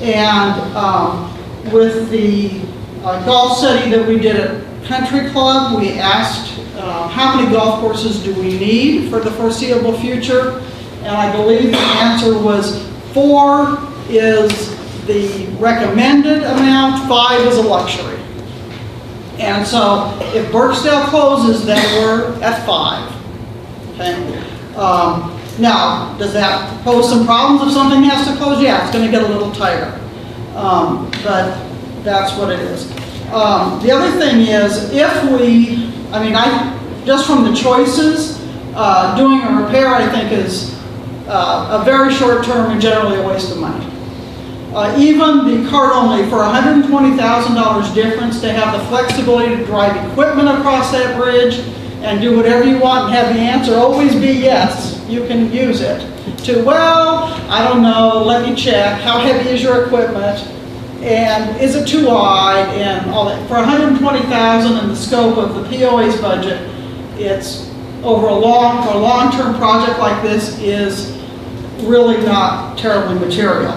And with the golf study that we did at Country Club, we asked how many golf courses do we need for the foreseeable future, and I believe the answer was 4 is the recommended amount, 5 is a luxury. And so if Berksdale closes, then we're at 5. Okay. Now, does that pose some problems if something has to close? Yeah, it's going to get a little tighter, but that's what it is. The other thing is, if we, just from the choices, doing a repair, I think, is a very short term and generally a waste of money. Even the cart only, for $120,000 difference, to have the flexibility to drive equipment across that bridge and do whatever you want and have the answer always be yes, you can use it, to, well, I don't know, let me check, how heavy is your equipment, and is it too wide, and all that. For $120,000 in the scope of the POA's budget, it's for a long-term project like this is really not terribly material.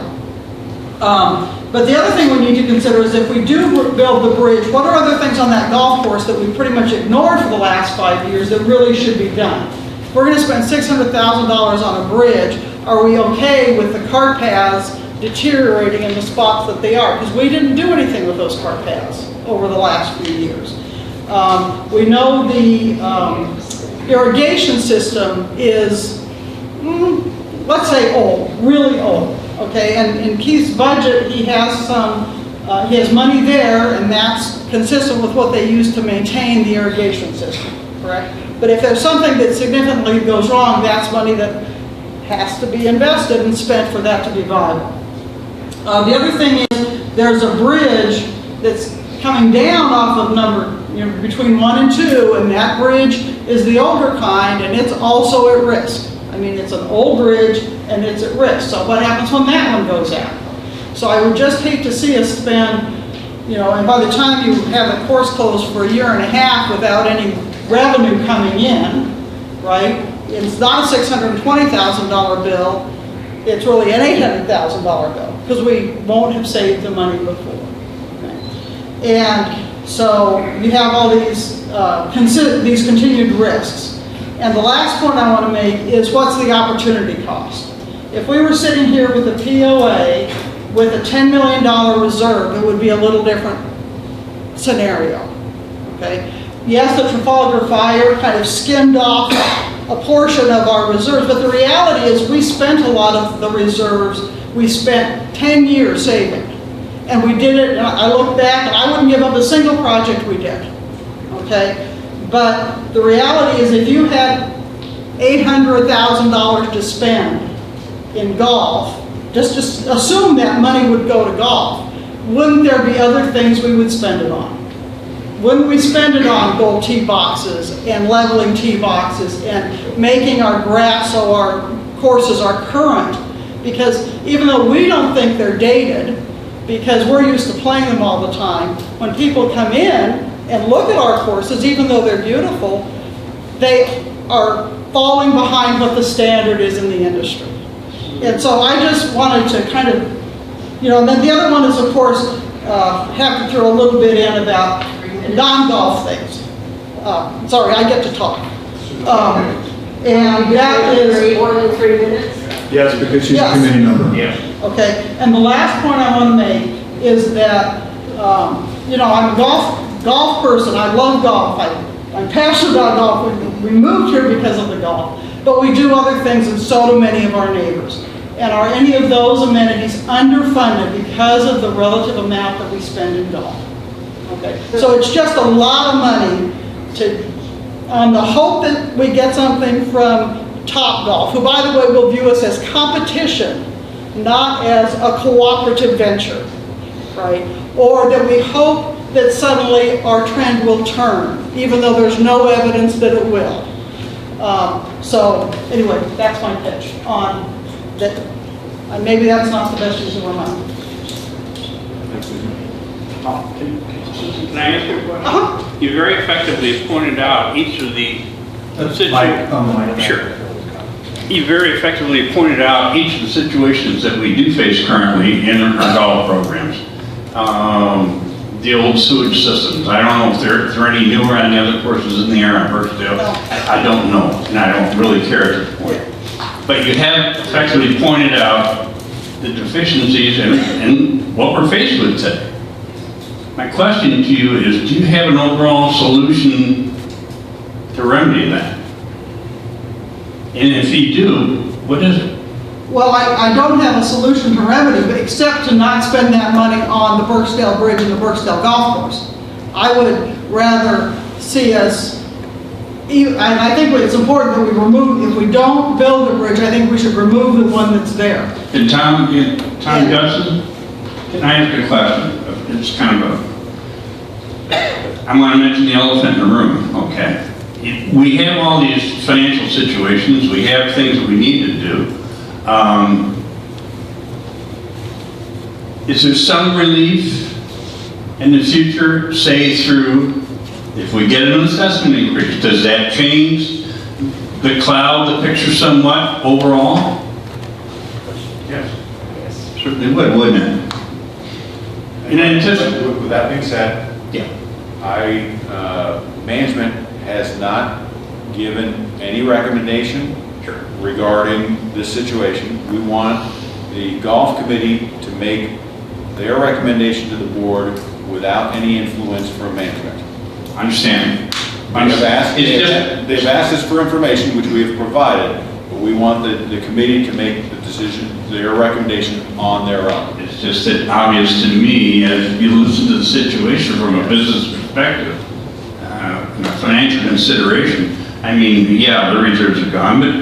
But the other thing we need to consider is if we do build the bridge, what are other things on that golf course that we pretty much ignored for the last 5 years that really should be done? If we're going to spend $600,000 on a bridge, are we okay with the cart paths deteriorating in the spots that they are? Because we didn't do anything with those cart paths over the last few years. We know the irrigation system is, let's say old, really old. Okay, and in Keith's budget, he has money there, and that's consistent with what they use to maintain the irrigation system, correct? But if there's something that significantly goes wrong, that's money that has to be invested and spent for that to be viable. The other thing is there's a bridge that's coming down off of between 1 and 2, and that bridge is the older kind, and it's also at risk. It's an old bridge and it's at risk. So what happens when that one goes out? So I would just hate to see us spend, and by the time you have the course closed for 1.5 years without any revenue coming in, right? It's not a $620,000 bill, it's really an $800,000 bill because we won't have saved the money before. Okay? And so you have all these continued risks. And the last point I want to make is, what's the opportunity cost? If we were sitting here with a POA with a $10 million reserve, it would be a little different scenario. Okay? Yes, the Trafalgar fire kind of skimmed off a portion of our reserves, but the reality is we spent a lot of the reserves we spent 10 years saving. And we did it, and I look back, and I wouldn't give up a single project we did, okay? But the reality is if you had $800,000 to spend in golf, just assume that money would go to golf. Wouldn't there be other things we would spend it on? Wouldn't we spend it on gold tee boxes and leveling tee boxes and making our grass so our courses are current? Because even though we don't think they're dated, because we're used to playing them all the time, when people come in and look at our courses, even though they're beautiful, they are falling behind what the standard is in the industry. And so I just wanted to kind of, and then the other one is, of course, have to throw a little bit in about non-golf things. Sorry, I get to talk. And that is... More than 3 minutes? Yes, because she's a committee member. Yes. Okay, and the last point I want to make is that, I'm a golf person. I love golf. I'm passionate about golf. We moved here because of the golf. But we do other things, and so do many of our neighbors. And are any of those amenities underfunded because of the relative amount that we spend in golf? Okay, so it's just a lot of money on the hope that we get something from Top Golf, who, by the way, will view us as competition, not as a cooperative venture, right? Or that we hope that suddenly our trend will turn, even though there's no evidence that it will. So anyway, that's my pitch on that. Maybe that's not the best use of our money. Can I ask you a question? You very effectively pointed out each of the Sure. You very effectively pointed out each of the situations that we do face currently in our golf programs. The old sewage systems. I don't know if there are any newer on the other courses in the area in Berksdale. I don't know, and I don't really care at this point. But you have effectively pointed out the deficiencies and what we're faced with today. My question to you is, do you have an overall solution to remedy that? And if you do, what is it? Well, I don't have a solution to remedy, but except to not spend that money on the Berksdale Bridge and the Berksdale Golf Course. I would rather see us, and I think it's important that we remove, if we don't build a bridge, I think we should remove the one that's there. And Tom Justin, can I ask a question? It's kind of I'm going to mention the elephant in the room, okay? We have all these financial situations, we have things that we need to do. Is there some relief in the future, say through, if we get an assessment increase, does that change the cloud, the picture somewhat overall? Yes. Certainly would, wouldn't it? And with that being said, yeah. Management has not given any recommendation regarding this situation. We want the golf committee to make their recommendation to the board without any influence from management. Understand. They've asked us for information, which we have provided, but we want the committee to make the decision, their recommendation on their own. It's just that obvious to me, as you listen to the situation from a business perspective, and a financial consideration. I mean, yeah, the reserves are gone, but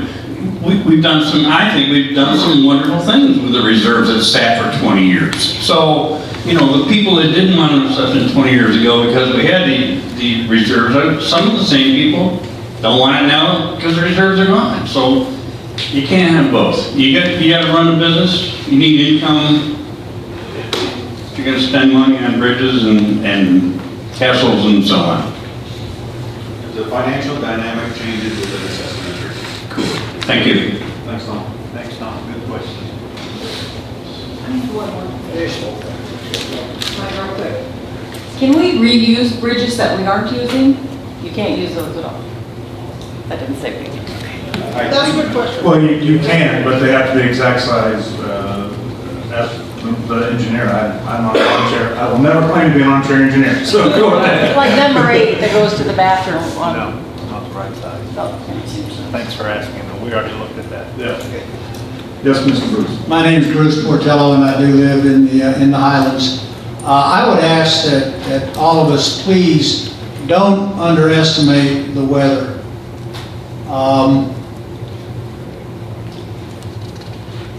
we've done some, I think we've done some wonderful things with the reserves that sat for 20 years. So, the people that didn't want an assessment 20 years ago because we had the reserves, some of the same people don't want it now because the reserves are gone. So, you can't have both. You got to run a business, you need income, if you're going to spend money on bridges and castles and so on. The financial dynamic changes with an assessment increase. Cool. Thank you. Thanks, Tom. Thanks, Tom. Good question. Real quick. Can we reuse bridges that we aren't using? You can't use those at all. That didn't say we can. That's a good question. Well, you can, but they have to be exact size. As the engineer, I'm not an armchair. I will never claim to be an armchair engineer. So go ahead. Like number 8 that goes to the bathroom. No, not the right size. Oh, okay. Thanks for asking, but we already looked at that. Yeah. Yes, Mr. Bruce. My name is Bruce Portello, and I do live in the Highlands. I would ask that all of us please don't underestimate the weather.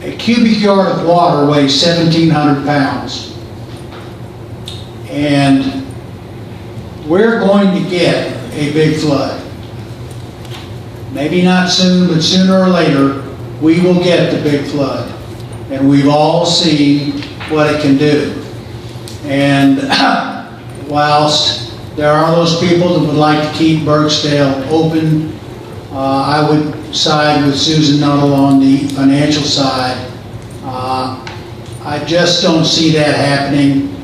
A cubic yard of water weighs 1,700 pounds. And we're going to get a big flood. Maybe not soon, but sooner or later, we will get the big flood. And we've all seen what it can do. And whilst there are those people that would like to keep Berksdale open, I would side with Susan Nuttall on the financial side. I just don't see that happening.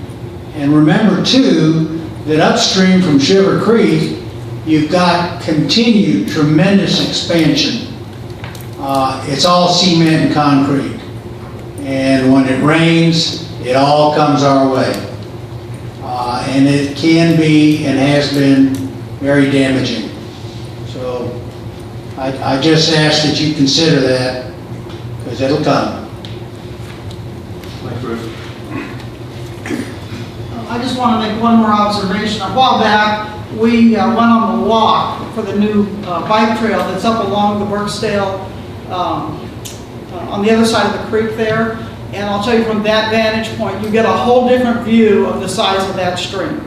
And remember too, that upstream from Sugar Creek, you've got continued tremendous expansion. It's all cement and concrete. And when it rains, it all comes our way. And it can be and has been very damaging. So I just ask that you consider that, because it'll come. I just want to make one more observation. A while back, we went on the walk for the new bike trail that's up along the Berksdale, on the other side of the creek there. And I'll tell you, from that vantage point, you get a whole different view of the size of that stream.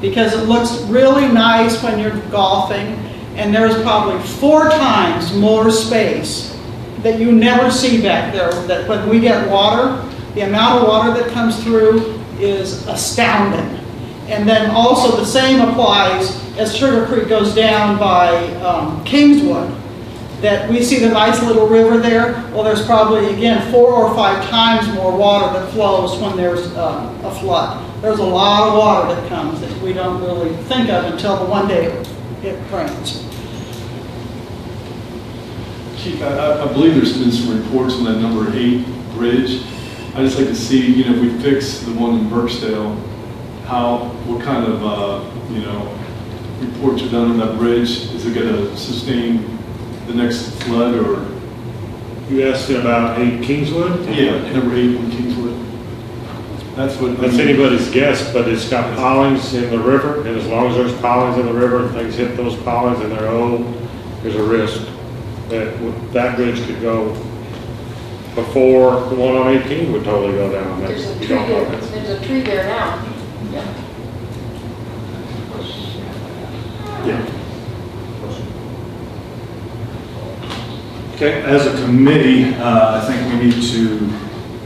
Because it looks really nice when you're golfing, and there's probably 4 times more space that you never see back there. That when we get water, the amount of water that comes through is astounding. And then also the same applies as Sugar Creek goes down by Kingswood, that we see the nice little river there. Well, there's probably, again, 4 or 5 times more water that flows when there's a flood. There's a lot of water that comes that we don't really think of until the one day it rains. Chief, I believe there's been some reports on that number 8 bridge. I'd just like to see, if we fix the one in Berksdale, what kind of, reports are done on that bridge? Is it going to sustain the next flood, or? You asked about 8 Kingswood? Yeah, number 8 on Kingswood. That's anybody's guess, but it's got pilings in the river, and as long as there's pilings in the river and things hit those pilings and they're old, there's a risk that bridge could go before the one on 18 would totally go down. There's a tree there. There's a tree there now. Yeah. Okay, as a committee, I think we need to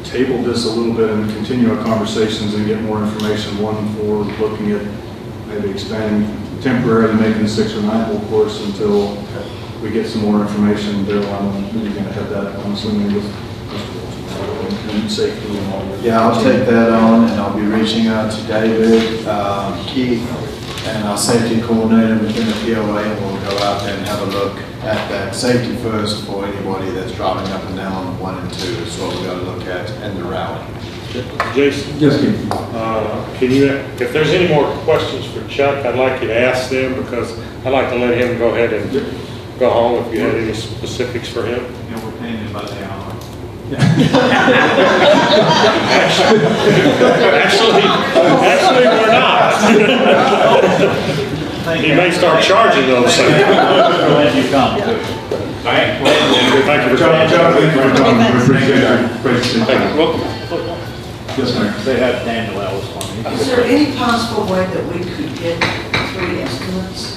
table this a little bit and continue our conversations and get more information. One, for looking at maybe expanding, temporarily making a 6 or 9 hole course until we get some more information. Bill, I'm going to have that, I'm assuming, with safety and all that. Yeah, I'll take that on, and I'll be reaching out to David, Keith, and our safety coordinator within the POA, and we'll go out there and have a look at that. Safety first for anybody that's driving up and down on 1 and 2 is what we've got to look at, and the route. Jason? Yes, Keith. Can you, if there's any more questions for Chuck, I'd like you to ask them, because I'd like to let him go ahead and go home if you had any specifics for him. We're paying him by the hour. Actually, we're not. He may start charging those things. When you come. All right. Thank you for coming. We appreciate your questions. Yes, sir. They have Daniel Ellis on me. Is there any possible way that we could get 3 estimates,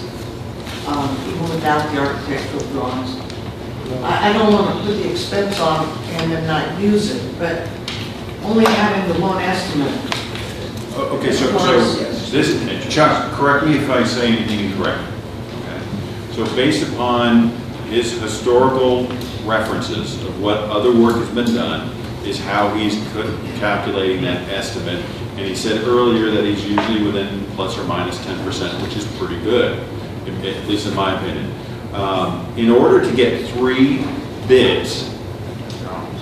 even without the architectural drawings? I don't want to put the expense on and then not use it, but only having the one estimate. Okay, so this, Chuck, correct me if I say anything incorrect. Okay. So based upon his historical references of what other work has been done, is how he's calculating that estimate. And he said earlier that he's usually within plus or minus 10%, which is pretty good, at least in my opinion. In order to get 3 bids,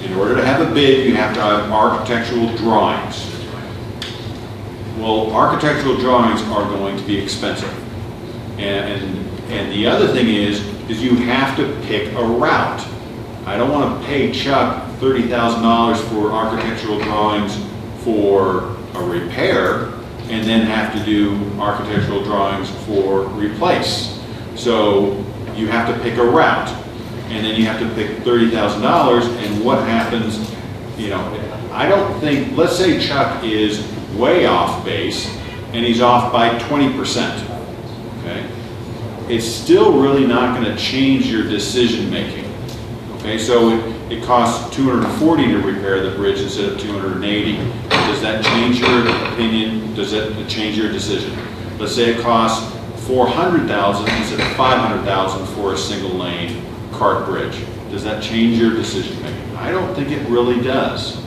in order to have a bid, you have to have architectural drawings. Well, architectural drawings are going to be expensive. And the other thing is you have to pick a route. I don't want to pay Chuck $30,000 for architectural drawings for a repair and then have to do architectural drawings for replace. So you have to pick a route, and then you have to pick $30,000, and what happens, you know, I don't think, let's say Chuck is way off base and he's off by 20%, okay? It's still really not going to change your decision making, okay? So it costs $240 to repair the bridge instead of $280. Does that change your opinion? Does that change your decision? Let's say it costs $400,000 instead of $500,000 for a single lane cart bridge. Does that change your decision making? I don't think it really does.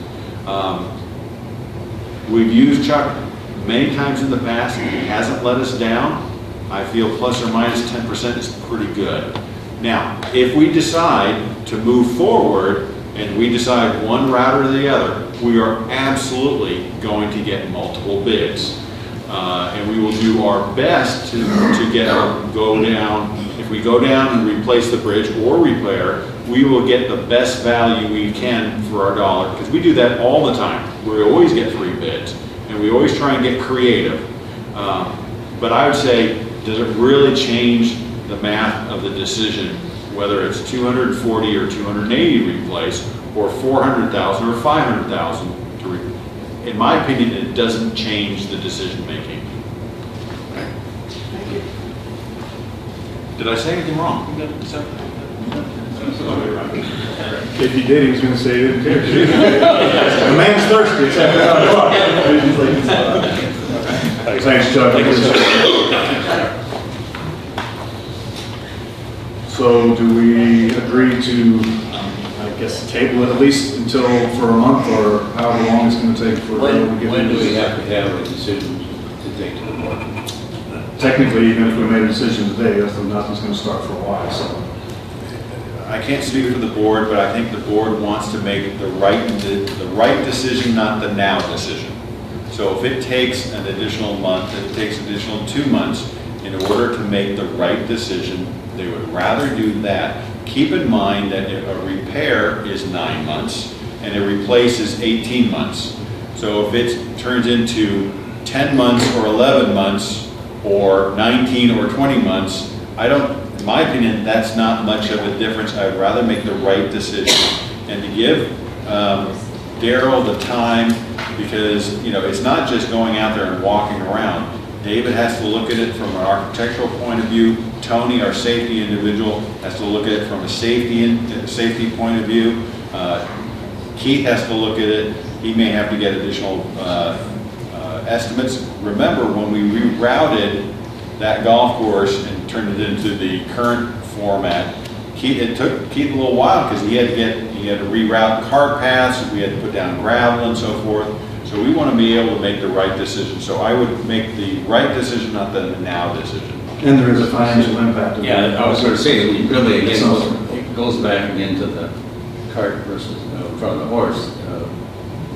We've used Chuck many times in the past. He hasn't let us down. I feel plus or minus 10% is pretty good. Now, if we decide to move forward and we decide one route or the other, we are absolutely going to get multiple bids. And we will do our best to go down. If we go down and replace the bridge or repair, we will get the best value we can for our dollar, because we do that all the time. We always get 3 bids, and we always try and get creative. But I would say, does it really change the math of the decision, whether it's 240 or 280 replace, or 400,000 or 500,000 to replace? In my opinion, it doesn't change the decision making. Thank you. Did I say anything wrong? If you did, he was going to say he didn't care. The man's thirsty, it's after 9 o'clock. Thanks, Chuck. So do we agree to, I guess, table it at least until for a month or however long it's going to take for them to get When do we have to have a decision to take to the board? Technically, even if we made a decision today, nothing's going to start for a while, so. I can't speak for the board, but I think the board wants to make the right decision, not the now decision. So if it takes an additional month, if it takes an additional 2 months in order to make the right decision, they would rather do that. Keep in mind that if a repair is 9 months and a replace is 18 months. So if it turns into 10 months or 11 months or 19 or 20 months, in my opinion, that's not much of a difference. I'd rather make the right decision and to give Daryl the time, because it's not just going out there and walking around. David has to look at it from an architectural point of view. Tony, our safety individual, has to look at it from a safety point of view. Keith has to look at it. He may have to get additional estimates. Remember, when we rerouted that golf course and turned it into the current format, it took Keith a little while because he had to reroute car paths, we had to put down gravel and so forth. So we want to be able to make the right decision. So I would make the right decision, not the now decision. And there is a financial impact. Yeah, I was going to say, really, again, it goes back again to the cart versus from the horse.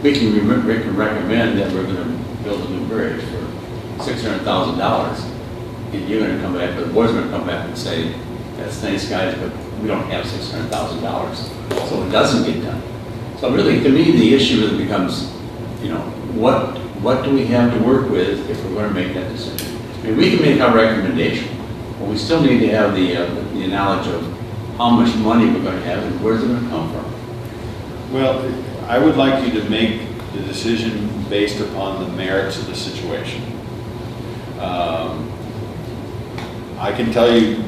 We can recommend that we're going to build a new bridge for $600,000. And you're going to come back, the board's going to come back and say, that's nice, guys, but we don't have $600,000. So it doesn't get done. So really, to me, the issue really becomes, what do we have to work with if we're going to make that decision? I mean, we can make our recommendation, but we still need to have the knowledge of how much money we're going to have and where's it going to come from. Well, I would like you to make the decision based upon the merits of the situation. I can tell you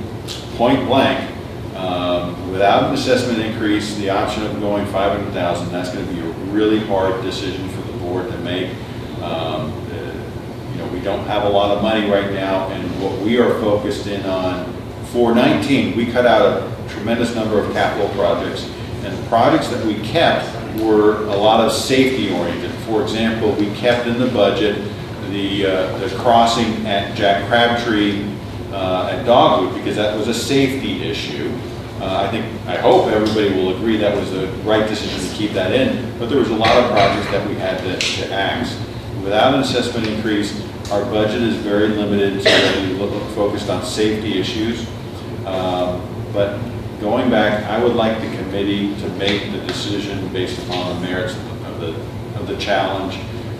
point blank, without an assessment increase, the option of going 500,000, that's going to be a really hard decision for the board to make. We don't have a lot of money right now, and what we are focused in on for 19, we cut out a tremendous number of capital projects, and the projects that we kept were a lot of safety oriented. For example, we kept in the budget the crossing at Jack Crabtree at Dogwood, because that was a safety issue. I hope everybody will agree that was the right decision to keep that in, but there was a lot of projects that we had to axe. Without an assessment increase, our budget is very limited, so we focused on safety issues. But going back, I would like the committee to make the decision based upon the merits of the challenge,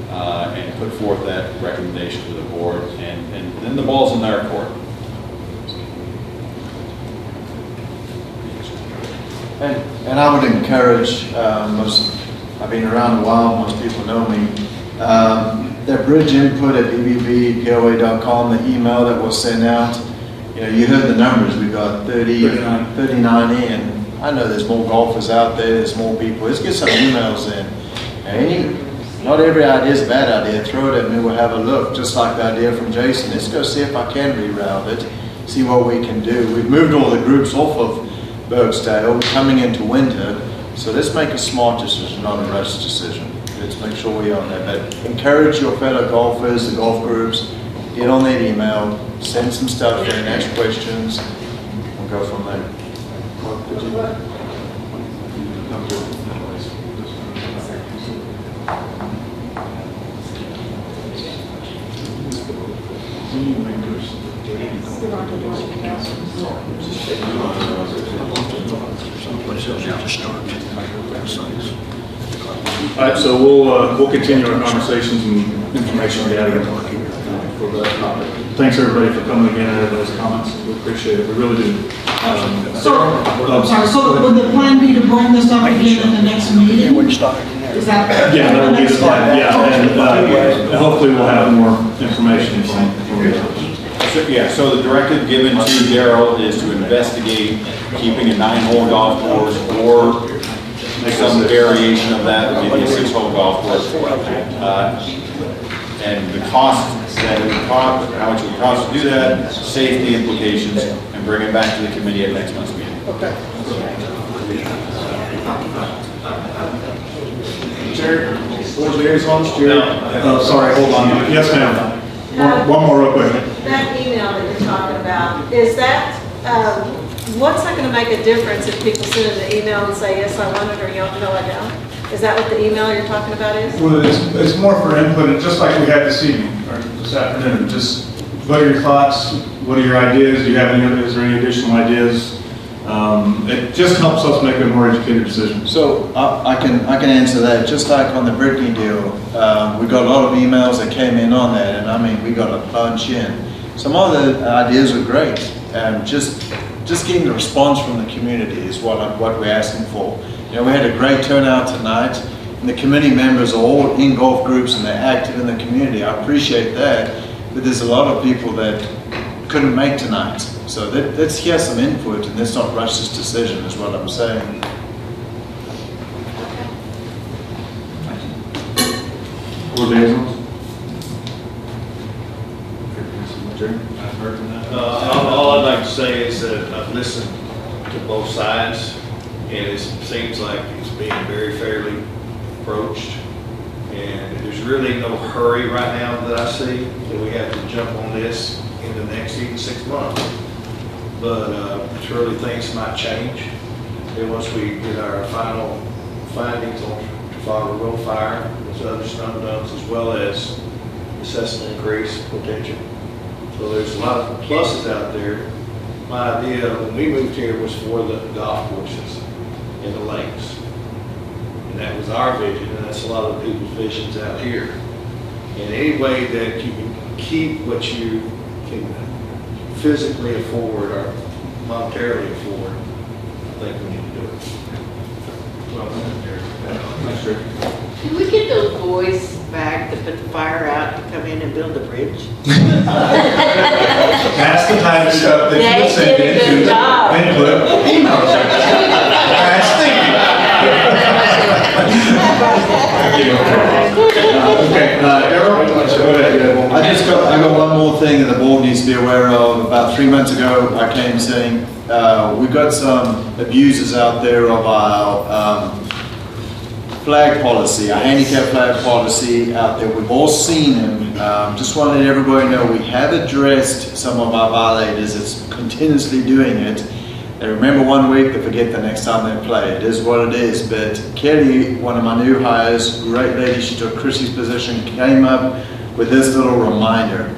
and put forth that recommendation to the board, and then the ball's in their court. And I would encourage, I've been around a while, most people know me, that bridge input at bbbpoa.com, the email that was sent out, you heard the numbers, we got 39 in. I know there's more golfers out there, there's more people. Let's get some emails in. Not every idea is a bad idea. Throw it at me, we'll have a look. Just like the idea from Jason. Let's go see if I can reroute it, see what we can do. We've moved all the groups off of Berksdale, we're coming into winter, so let's make a smart decision, not a rush decision. Let's make sure we're on that. But encourage your fellow golfers, the golf groups, get on that email, send some stuff in, ask questions, we'll go from there. All right, so we'll continue our conversations and information gathering for that topic. Thanks everybody for coming again and everybody's comments. We appreciate it. We really do. So would the plan be to bring this up again at the next meeting? Is that? Yeah, that would be the plan. Yeah, and hopefully we'll have more information from you. So the directive given to Daryl is to investigate keeping a 9-hole golf course or some variation of that, maybe a 6-hole golf course. And the cost that it would cost, how much it would cost to do that, safety implications, and bring it back to the committee at next month's meeting. Okay. Jerry, board liaisons, Jerry? Sorry, hold on. Yes, ma'am. One more real quick. That email that you're talking about, is that, what's that going to make a difference if people send in the email and say, yes, I want it, or no, I don't? Is that what the email you're talking about is? Well, it's more for input, and just like we had this evening, or this afternoon, just what are your thoughts, what are your ideas, do you have any, is there any additional ideas? It just helps us make a more educated decision. So I can answer that. Just like on the Brittany deal, we got a lot of emails that came in on that, and I mean, we got a bunch in. Some of the ideas were great. Just getting the response from the community is what we're asking for. We had a great turnout tonight, and the committee members are all in golf groups and they're active in the community. I appreciate that, but there's a lot of people that couldn't make tonight. So let's hear some input and let's not rush this decision is what I'm saying. Board liaisons? All I'd like to say is that I've listened to both sides, and it seems like it's being very fairly approached. And there's really no hurry right now that I see that we have to jump on this in the next even 6 months. But surely things might change. And once we get our final findings on Trafalgar Road fire, there's other snow dumps, as well as assessment increase potential. So there's a lot of pluses out there. My idea when we moved here was for the golf courses and the lakes. And that was our vision, and that's a lot of people's visions out here. And any way that you can keep what you can physically afford or monetarily afford, I think we need to do it. Well, Can we get those boys back to put the fire out to come in and build the bridge? That's the kind of stuff that you would send into the input email section. Okay, Daryl? I got one more thing that the board needs to be aware of. About 3 months ago, I came saying we've got some abusers out there of our flag policy, our handicap flag policy out there. We've all seen them. Just want to let everybody know we have addressed some of our violators. It's continuously doing it. They remember 1 week, they forget the next time they play. It is what it is. But Kelly, one of my new hires, great lady, she took Chrissy's position, came up with this little reminder.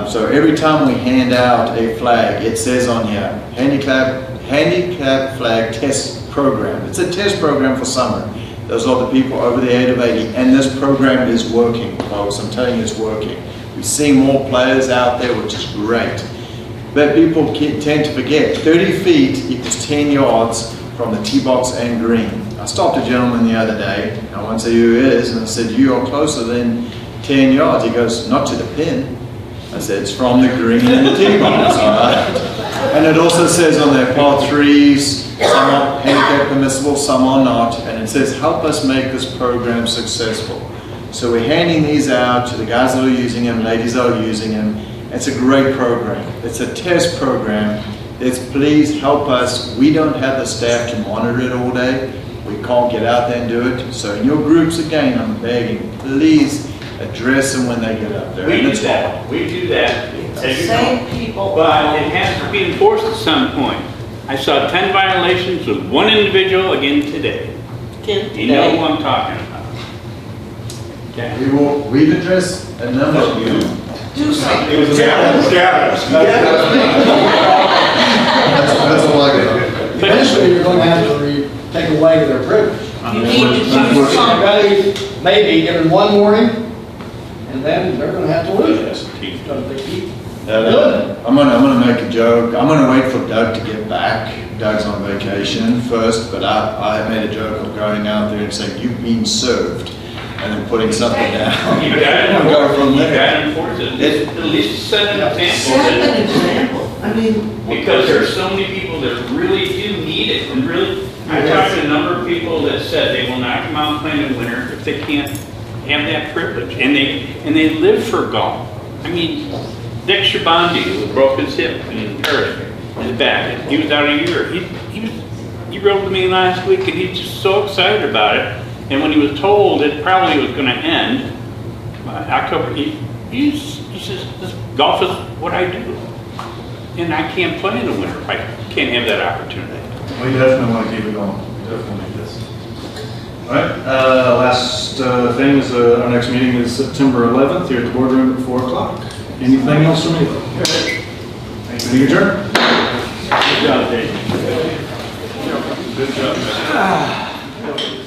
So every time we hand out a flag, it says on here, handicap handicap flag test program. It's a test program for summer. Those are the people over the age of 80, and this program is working, folks. I'm telling you, it's working. We're seeing more players out there, which is great. But people tend to forget, 30 feet equals 10 yards from the tee box and green. I stopped a gentleman the other day, I won't say who it is, and I said, you are closer than 10 yards. He goes, not to the pin. I said, it's from the green and the tee box, all right? And it also says on there, par threes, some are handicap permissible, some are not, and it says, help us make this program successful. So we're handing these out to the guys that are using them, ladies that are using them. It's a great program. It's a test program. It's please help us. We don't have the staff to monitor it all day. We can't get out there and do it. So in your groups, again, I'm begging, please address them when they get up there. We And do it's that, hard. we do that. as you Same know. people. But it has to be enforced at some point. I saw 10 violations with one individual again today. 10 You know today. who I'm talking about. Okay. We've addressed a number of you. Do something. It was Gavin. That's all I got. Eventually, you're going to have to take away their privilege. You need to do something. Everybody may be given one warning, and then they're going to have to lose it. So they keep doing it. I'm gonna make a joke. I'm gonna wait for Doug to get back. Doug's on vacation first, but I made a joke of going out there and saying, you've been served, and then putting something down. You gotta And go from you there. gotta enforce it. At least set an example. Set an example. I mean, Because there are so many people that really do need it, and really, I talked to a number of people that said they will not come out and play in the winter if they can't have that privilege, and they live for golf. I mean, Dick Shabandi, who broke his hip in Paris, his back, he was out a year. He wrote to me last week, and he's just so excited about it. And when he was told it probably was going to end October, he says, "This golf is what I do, and I can't play in the winter. I can't have that opportunity." We definitely want to keep it going. Definitely this. All right. Last thing is our next meeting is September 11th here at the boardroom at 4 o'clock. Anything else from you? Meeting adjourned. Good job, Dave. Good job.